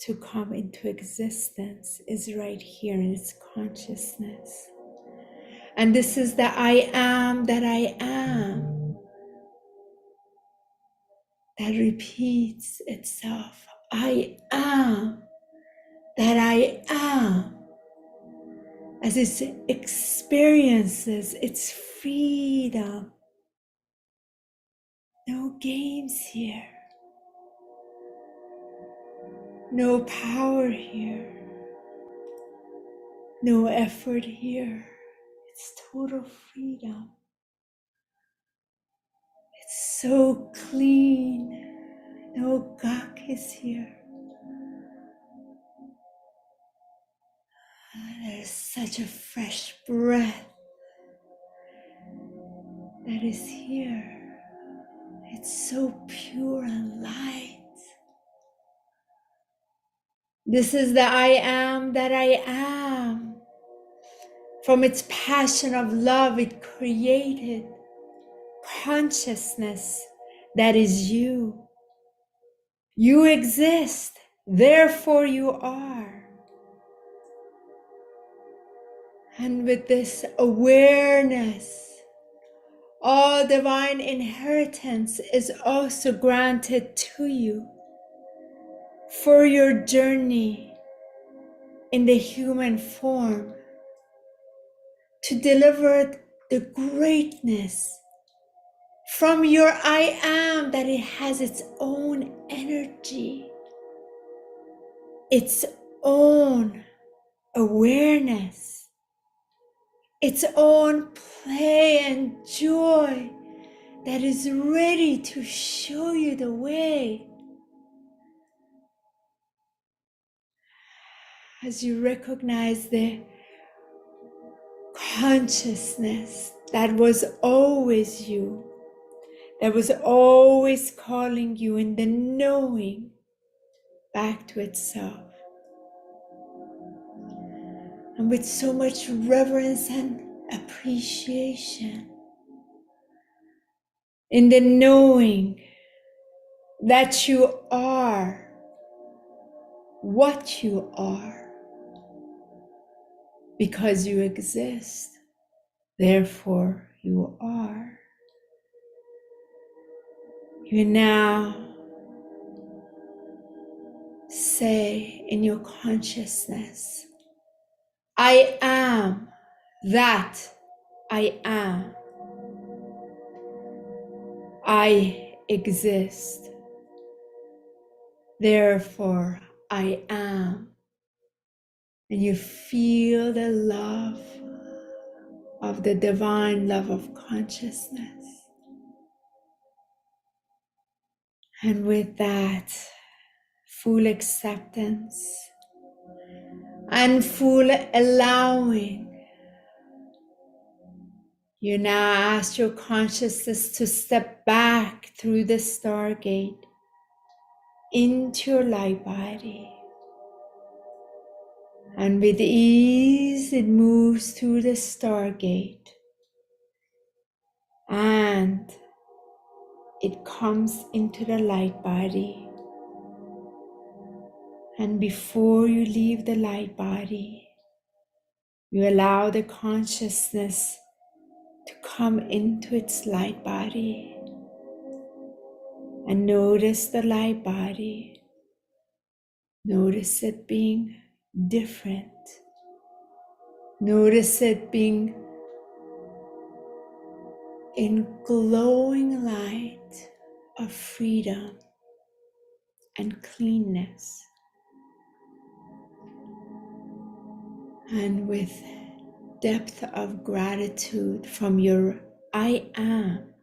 to come into existence is right here in its consciousness. And this is the I am that I am that repeats itself. I am that I am, as it experiences its freedom. No games here, no power here, No effort here. It's total freedom. It's so clean. No gunk is here. There's such a fresh breath that is here. It's so pure and light. This is the I am that I am. From its passion of love, it created consciousness that is you. You exist, therefore you are. And with this awareness, all divine inheritance is also granted to you for your journey in the human form to deliver the greatness from your I am, that it has its own energy, its own awareness, its own play and joy that is ready to show you the way. As you recognize the consciousness that was always you, that was always calling you in the knowing back to itself. And with so much reverence and appreciation, in the knowing that you are what you are, because you exist, therefore you are. You now say in your consciousness, I am that I am. I exist, therefore I am. And you feel the love of the divine love of consciousness. And with that full acceptance and full allowing, you now ask your consciousness to step back through the stargate into your light body. And with ease, it moves through the stargate and it comes into the light body. And before you leave the light body, you allow the consciousness to come into its light body and notice the light body. Notice it being different. Notice it being in glowing light of freedom and cleanness. And with depth of gratitude from your I am,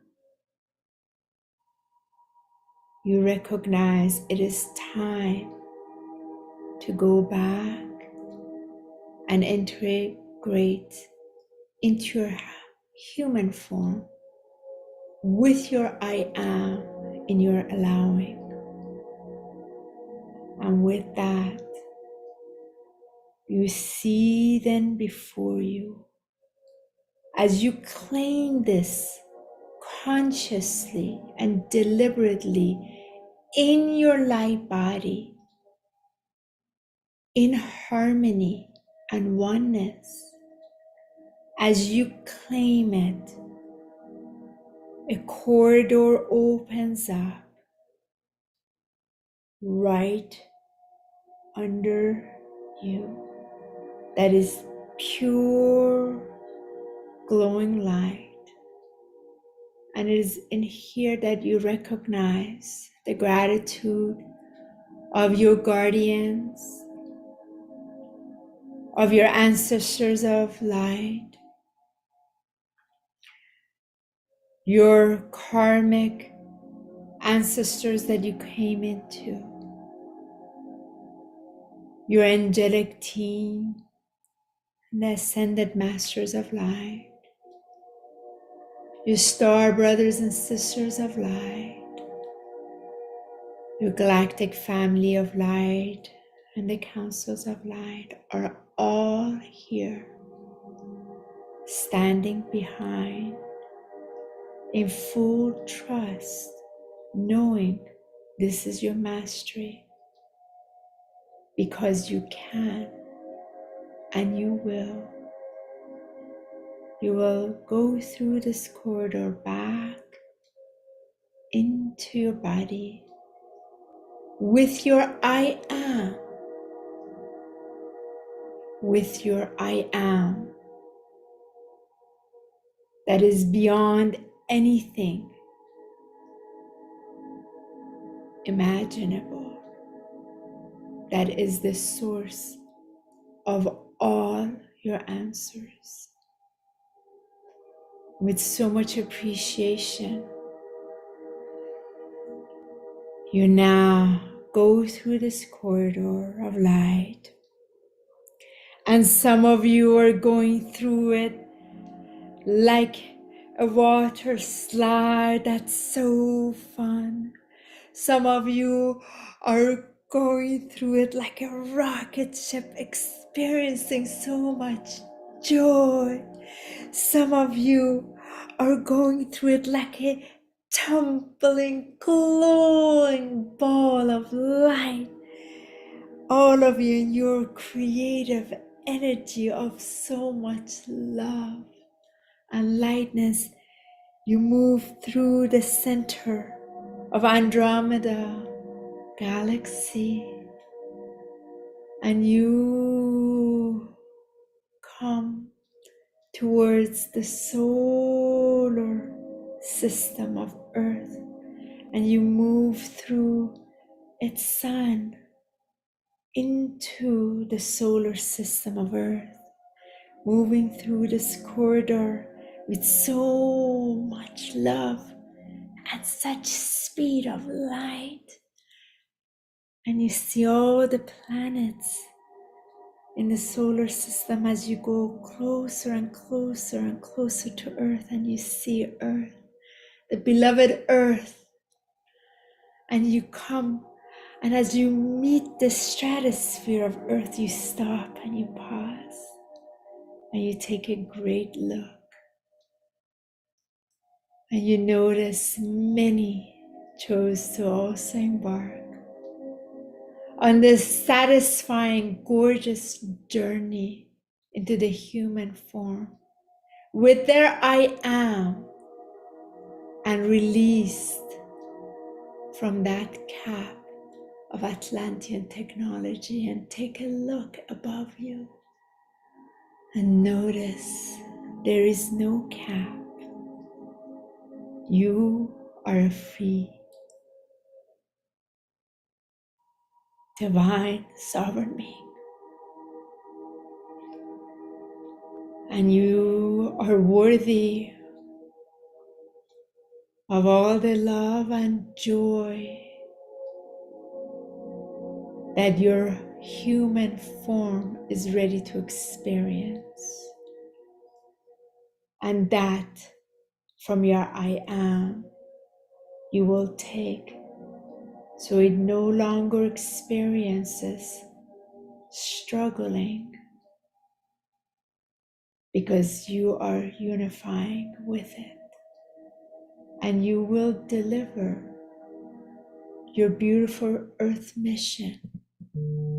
you recognize it is time to go back and integrate into your human form with your I am in your allowing. And with that, you see then before you, as you claim this consciously and deliberately in your light body, in harmony and oneness, as you claim it, a corridor opens up right under you that is pure glowing light. And it is in here that you recognize the gratitude of your guardians, of your ancestors of light, your karmic ancestors that you came into, your angelic team, and the ascended masters of light, your star brothers and sisters of light, your galactic family of light, and the councils of light are all here, standing behind in full trust, knowing this is your mastery, because you can and you will. You will go through this corridor back into your body with your I am, with your I am that is beyond anything imaginable, that is the source of all your answers. With so much appreciation, you now go through this corridor of light, and some of you are going through it like a water slide. That's so fun. Some of you are going through it like a rocket ship, experiencing so much joy. Some of you are going through it like a tumbling, glowing ball of light. All of you in your creative energy of so much love and lightness, you move through the center of Andromeda galaxy, and you come towards the solar system of Earth, and you move through its sun into the solar system of Earth, moving through this corridor with so much love at such speed of light. And you see all the planets in the solar system as you go closer and closer and closer to Earth, and you see Earth, the beloved Earth, and you come, and as you meet the stratosphere of Earth, you stop and you pause and you take a great look, and you notice many chose to also embark on this satisfying, gorgeous journey into the human form with their I am, and released from that cap of Atlantean technology, and take a look above you and notice there is no cap. You are a free, divine, sovereign being, and you are worthy of all the love and joy that your human form is ready to experience. And that from your I am, you will take, so it no longer experiences struggling, because you are unifying with it. And you will deliver your beautiful earth mission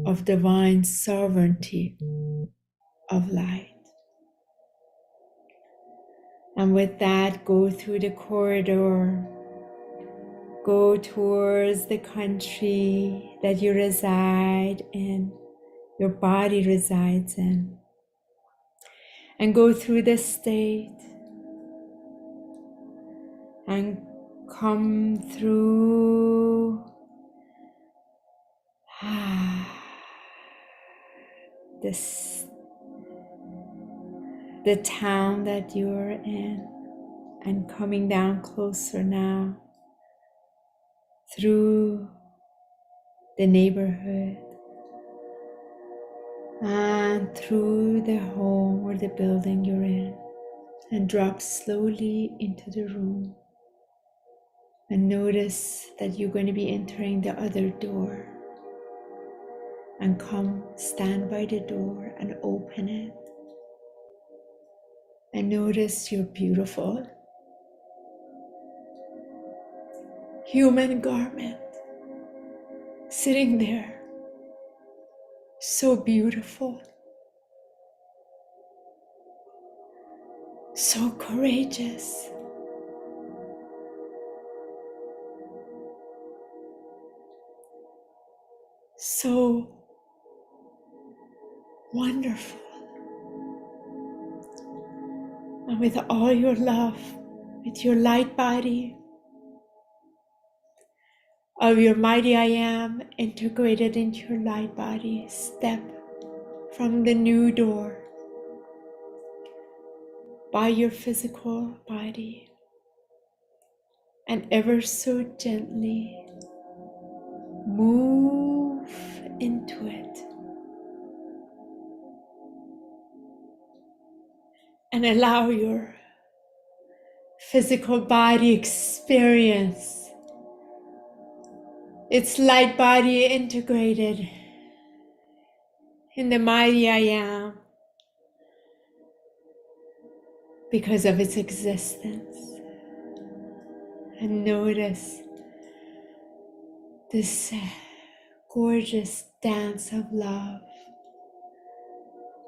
of divine sovereignty of light. And with that, go through the corridor, go towards the country that you reside in, your body resides in, and go through the state and come through this the town that you're in, and coming down closer now through the neighborhood and through the home or the building you're in, and drop slowly into the room. And notice that you're going to be entering the other door, and come stand by the door and open it. And notice your beautiful human garment sitting there, so beautiful, so courageous, so wonderful. And with all your love, with your light body of your mighty I am integrated into your light body, step from the new door by your physical body, and ever so gently move into it, and allow your physical body experience its light body integrated in the mighty I am because of its existence. And notice this gorgeous dance of love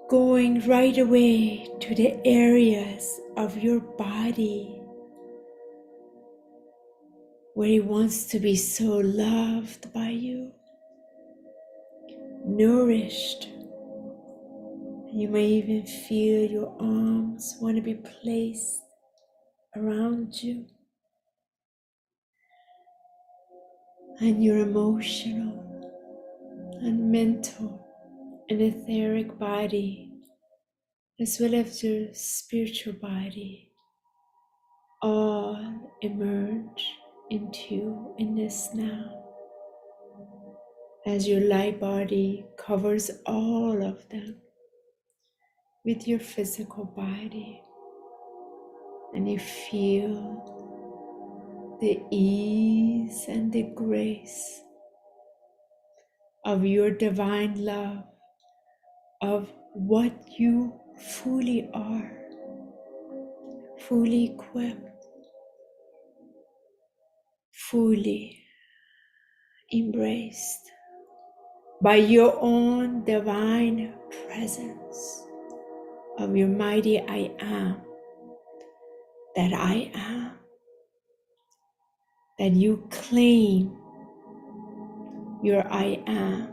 going right away to the areas of your body where it wants to be so loved by you, nourished. You may even feel your arms want to be placed around you, and your emotional and mental and etheric body, as well as your spiritual body, all emerge into you in this now, as your light body covers all of them with your physical body, and you feel the ease and the grace of your divine love, of what you fully are, fully equipped, fully embraced by your own divine presence of your mighty I am, that I am, that you claim your I am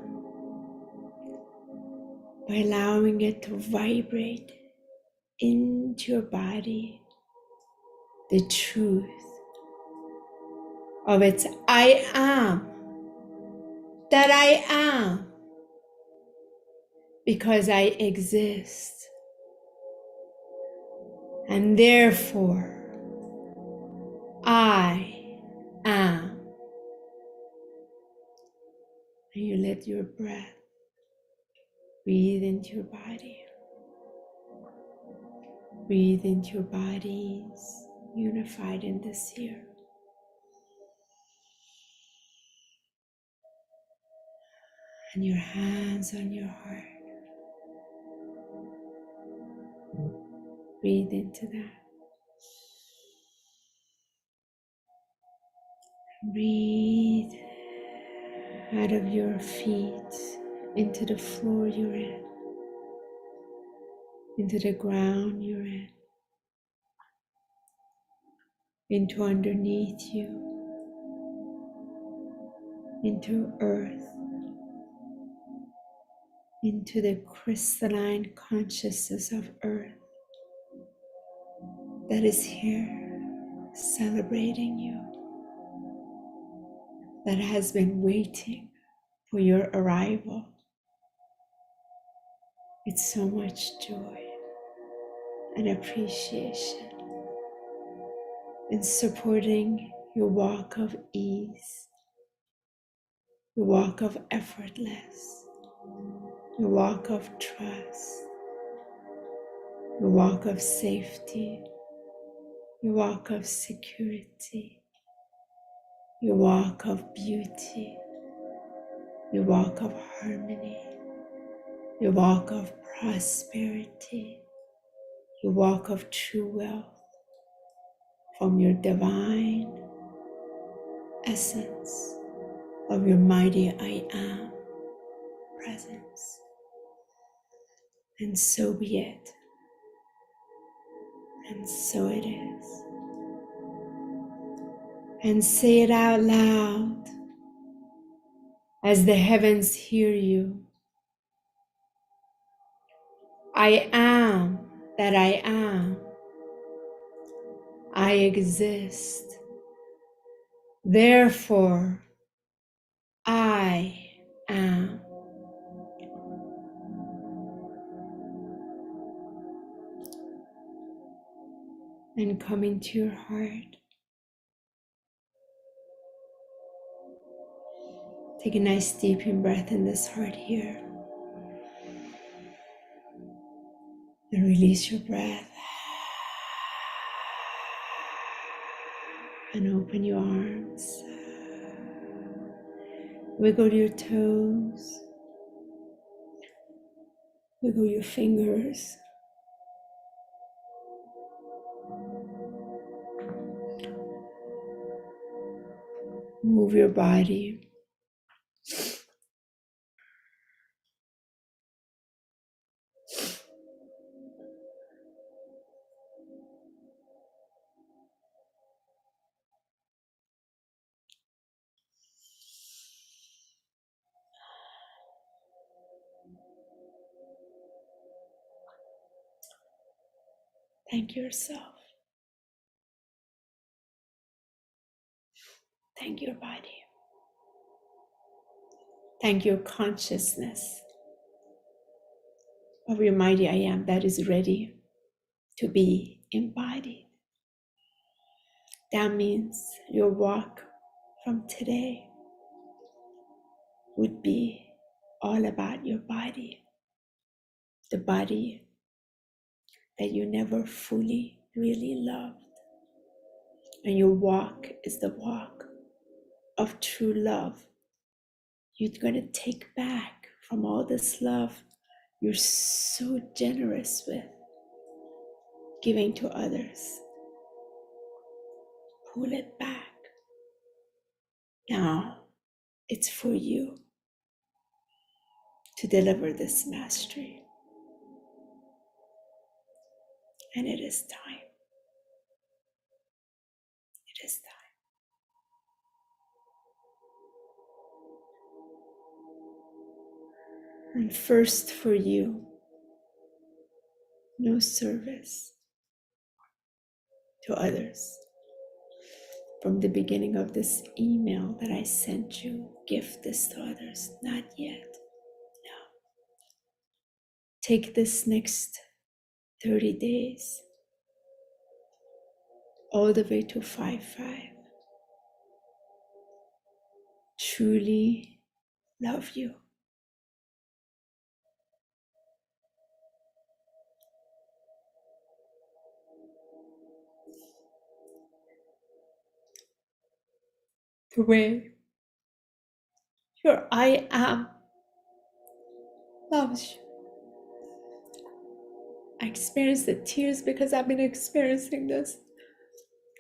by allowing it to vibrate into your body, the truth of its I am, that I am, because I exist, and therefore I am. And you let your breath breathe into your body. Breathe into your bodies unified in this here. And your hands on your heart. Breathe into that. Breathe out of your feet into the floor you're in, into the ground you're in, into underneath you, into earth, into the crystalline consciousness of earth that is here celebrating you, that has been waiting for your arrival with so much joy and appreciation in supporting your walk of ease, your walk of effortless, your walk of trust, your walk of safety, your walk of security, your walk of beauty, your walk of harmony, your walk of prosperity, your walk of true wealth from your divine essence of your mighty I am presence. And so be it, and so it is. And say it out loud as the heavens hear you. I am that I am. I exist. Therefore, I am. And come into your heart. Take a nice deep in breath in this heart here. And release your breath. And open your arms. Wiggle your toes. Wiggle your fingers. Move your body. Thank yourself. Thank your body. Thank your consciousness of your mighty I am that is ready to be embodied. That means your walk from today would be all about your body, the body that you never fully really loved. And your walk is the walk of true love. You're going to take back from all this love you're so generous with, giving to others. Pull it back. Now it's for you to deliver this mastery. And it is time. It is time. And first for you, no service to others. From the beginning of this email that I sent you, gift this to others. Not yet. No. Take this next 30 days all the way to 5-5. Truly love you. The way your I am loves you. I experienced the tears because I've been experiencing this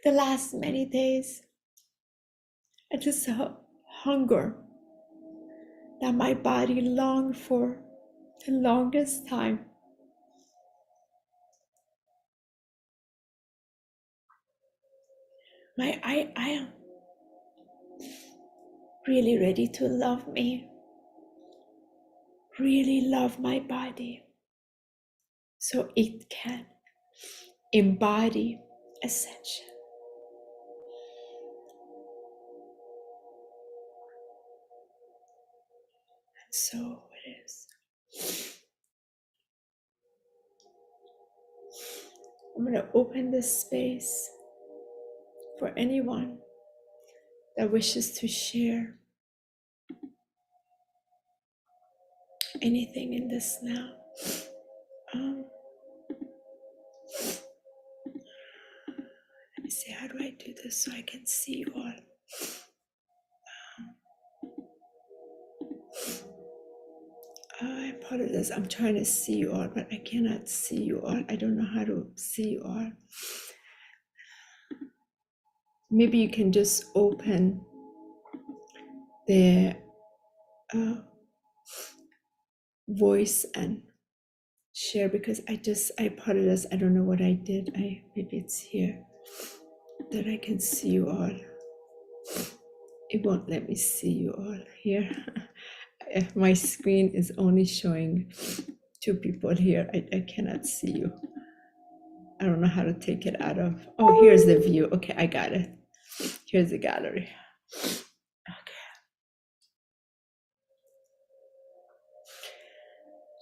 the last many days. I just hunger that my body longed for the longest time. I am really ready to love me, really love my body, so it can embody ascension. And so it is. I'm going to open this space for anyone that wishes to share anything in this now. Um, Let me see, how do I do this so I can see you all? I apologize. I'm trying to see you all, but I cannot see you all. I don't know how to see you all. Maybe you can just open the voice and share, because I apologize. I don't know what I did. Maybe it's here that I can see you all. It won't let me see you all here. My screen is only showing 2 people here. I cannot see you. I don't know how to take it out of. Oh, here's the view. Okay, I got it. Here's the gallery. Okay.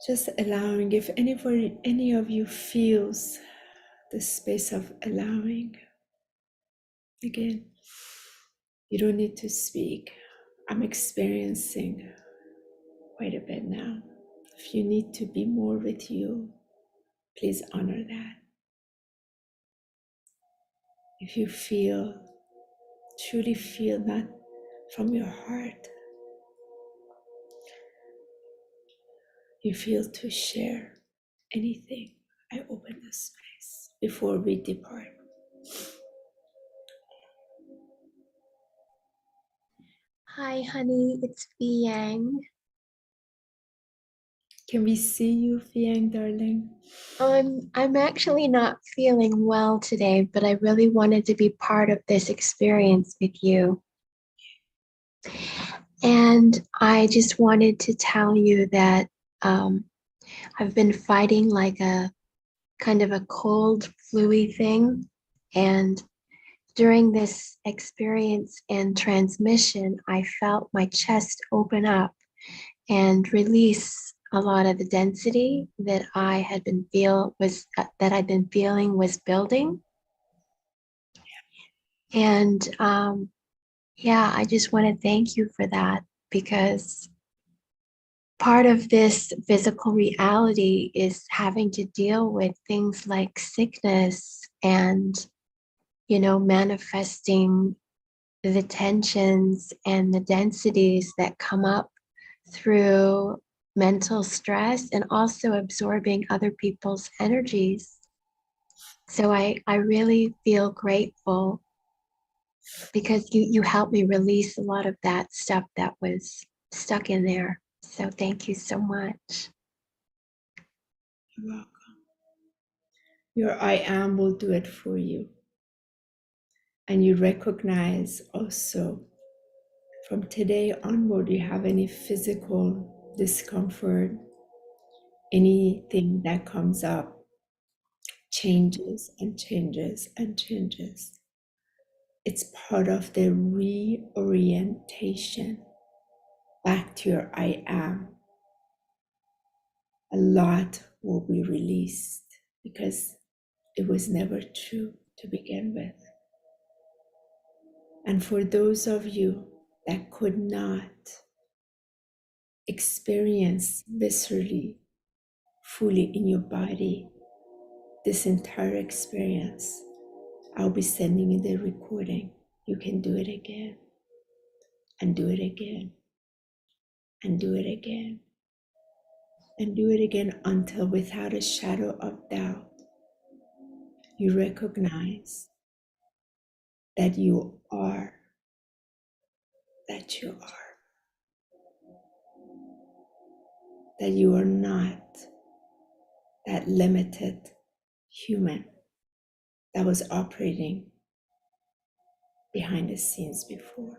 Just allowing, if any of you feels the space of allowing, again, you don't need to speak. I'm experiencing quite a bit now. If you need to be more with you, please honor that. If you truly feel that from your heart, you feel to share anything, I open the space before we depart. Hi, honey, it's Yang. Can we see you, Fiang, darling? I'm actually not feeling well today, but I really wanted to be part of this experience with you. And I just wanted to tell you that I've been fighting like a kind of a cold, flu-y thing. And during this experience and transmission, I felt my chest open up and release a lot of the density that I had been feeling was building. And yeah, I just want to thank you for that, because part of this physical reality is having to deal with things like sickness and, manifesting the tensions and the densities that come up through mental stress and also absorbing other people's energies. So I really feel grateful, because you helped me release a lot of that stuff that was stuck in there. So thank you so much. You're welcome. Your I am will do it for you. And you recognize also from today onward, you have any physical discomfort, anything that comes up changes and changes and changes. It's part of the reorientation back to your I am. A lot will be released because it was never true to begin with. And for those of you that could not experience viscerally, fully in your body, this entire experience, I'll be sending you the recording. You can do it again and do it again and do it again and do it again until, without a shadow of doubt, you recognize that you are, that you are, that you are not that limited human that was operating behind the scenes before.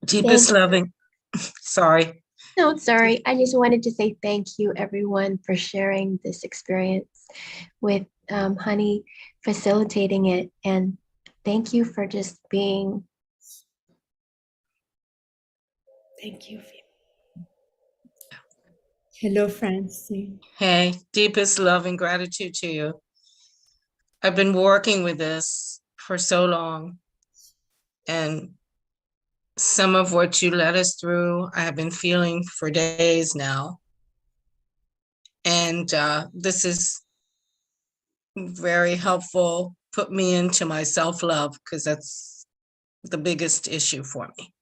Deepest loving. Sorry. No, sorry. I just wanted to say thank you, everyone, for sharing this experience with Honey, facilitating it. And thank you for just being Thank you. Hello, Francine. Hey, deepest love and gratitude to you. I've been working with this for so long, and some of what you led us through, I have been feeling for days now. And this is very helpful. Put me into my self-love, because that's the biggest issue for me,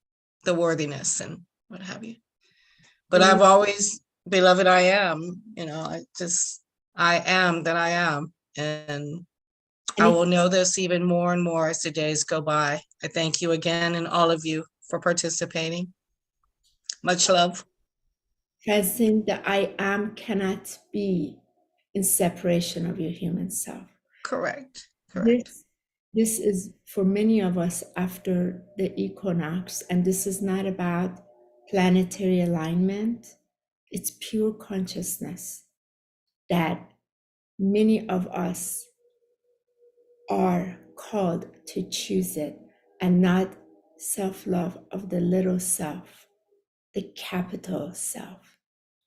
the worthiness and what have you. But I've always, beloved, I am, I am that I am. And I will know this even more and more as the days go by. I thank you again and all of you for participating. Much love. Francine, the I am cannot be in separation of your human self. Correct. This is for many of us after the equinox, and this is not about planetary alignment. It's pure consciousness that many of us are called to choose it, and not self-love of the little self, the capital self,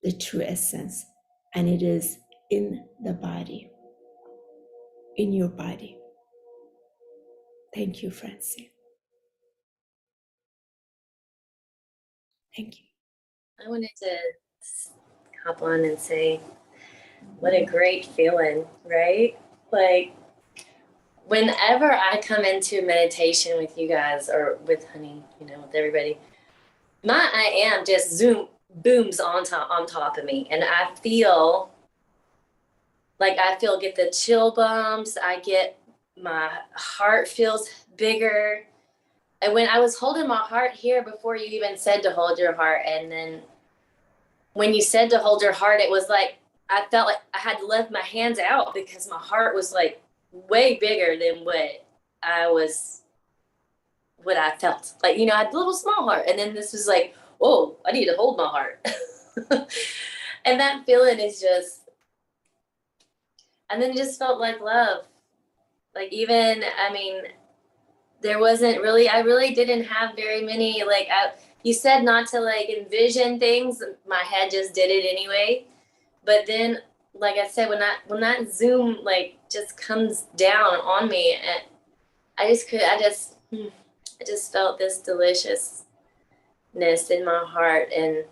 the true essence. And it is in the body, in your body. Thank you, Francine. Thank you. I wanted to hop on and say, what a great feeling, right? Like, whenever I come into meditation with you guys or with Honey, with everybody, my I am just booms on top of me. And I feel get the chill bumps. My heart feels bigger. And when I was holding my heart here before you even said to hold your heart, and then when you said to hold your heart, it was like I felt like I had to lift my hands out because my heart was like way bigger than what I felt. Like, I had a little small heart. And then this was like, oh, I need to hold my heart. And that feeling is just, and then it just felt like love. Like, even, there wasn't really, I really didn't have very many, you said not to envision things. My head just did it anyway. But then, like I said, when that Zoom just comes down on me, and I just felt this deliciousness in my heart, and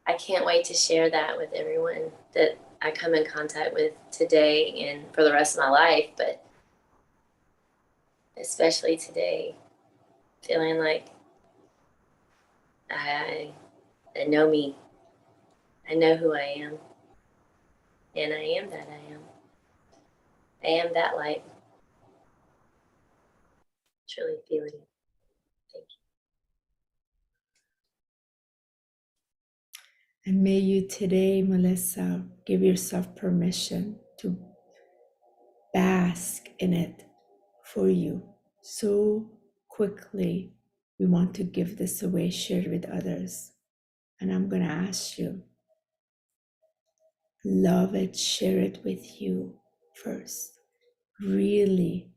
I can't wait to share that with everyone that I come in contact with today and for the rest of my life, but especially today, feeling like I know me. I know who I am. And I am that I am. I am that light. Truly feeling it. Thank you. And may you today, Melissa, give yourself permission to bask in it for you. So quickly, we want to give this away, share it with others. And I'm going to ask you, love it, share it with you first. Really,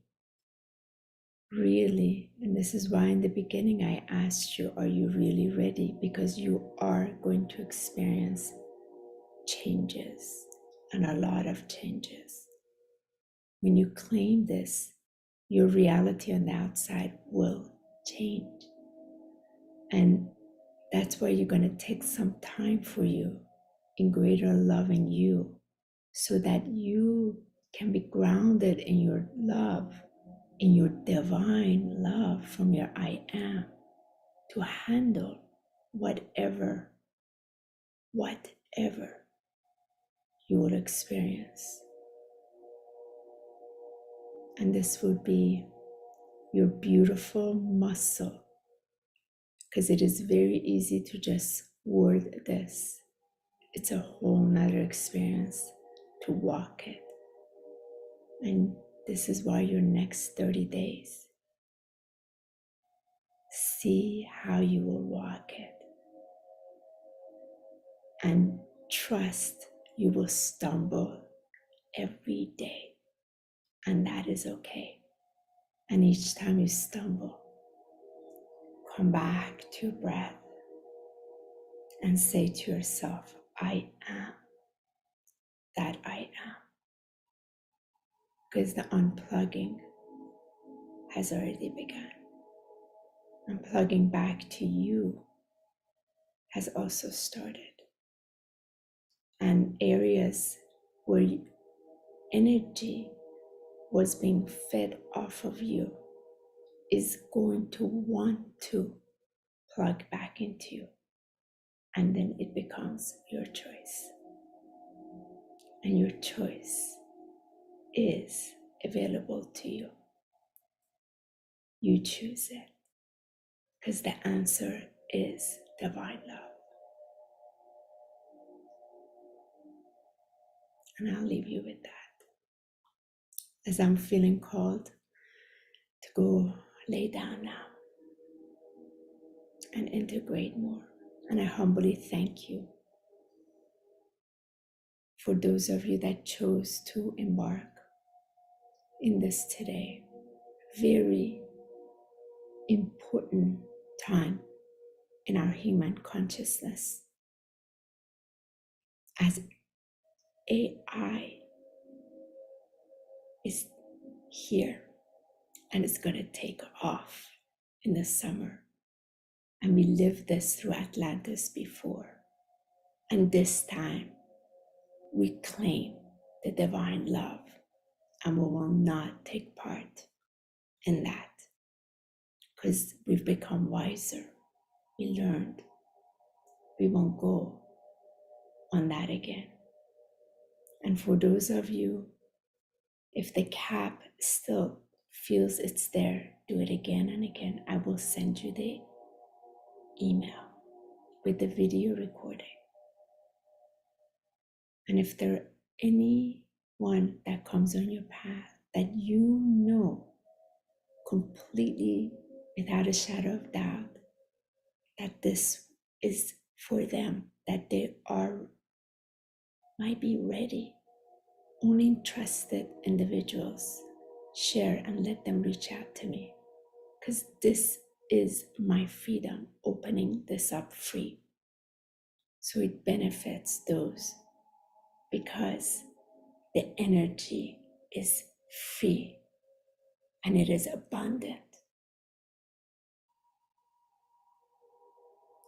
really. And this is why in the beginning I asked you, are you really ready? Because you are going to experience changes, and a lot of changes. When you claim this, your reality on the outside will change. And that's why you're going to take some time for you in greater love in you, so that you can be grounded in your love, in your divine love from your I am, to handle whatever you will experience. And this will be your beautiful muscle, because it is very easy to just word this. It's a whole nother experience to walk it. And this is why your next 30 days, see how you will walk it. And trust you will stumble every day. And that is okay. And each time you stumble, come back to your breath and say to yourself, I am that I am. Because the unplugging has already begun. Unplugging back to you has also started. And areas where energy was being fed off of you is going to want to plug back into you. And then it becomes your choice. And your choice is available to you. You choose it because the answer is divine love. And I'll leave you with that. As I'm feeling called to go lay down now and integrate more. And I humbly thank you for those of you that chose to embark in this today. Very important time in our human consciousness. As AI is here and it's going to take off in the summer. And we lived this through Atlantis before. And this time we claim the divine love and we will not take part in that because we've become wiser. We learned. We won't go on that again. And for those of you, if the cap still feels it's there, do it again and again. I will send you the email with the video recording. And if there are anyone that comes on your path that you know completely without a shadow of doubt that this is for them, that they might be ready, only trusted individuals, share and let them reach out to me. Because this is my freedom, opening this up free. So it benefits those because the energy is free and it is abundant.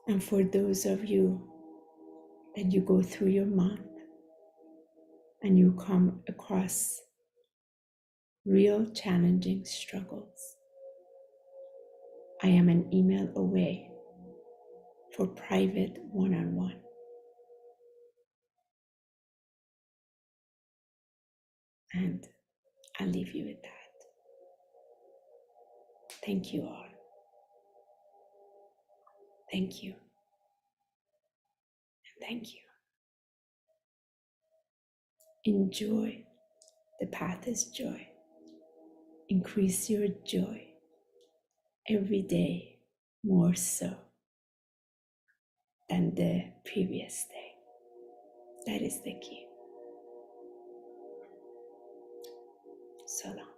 And for those of you that you go through your month and you come across real challenging struggles, I am an email away for private one-on-one. And I'll leave you with that. Thank you all. Thank you. And thank you. Enjoy. The path is joy. Increase your joy every day more so than the previous day. That is the key. So long.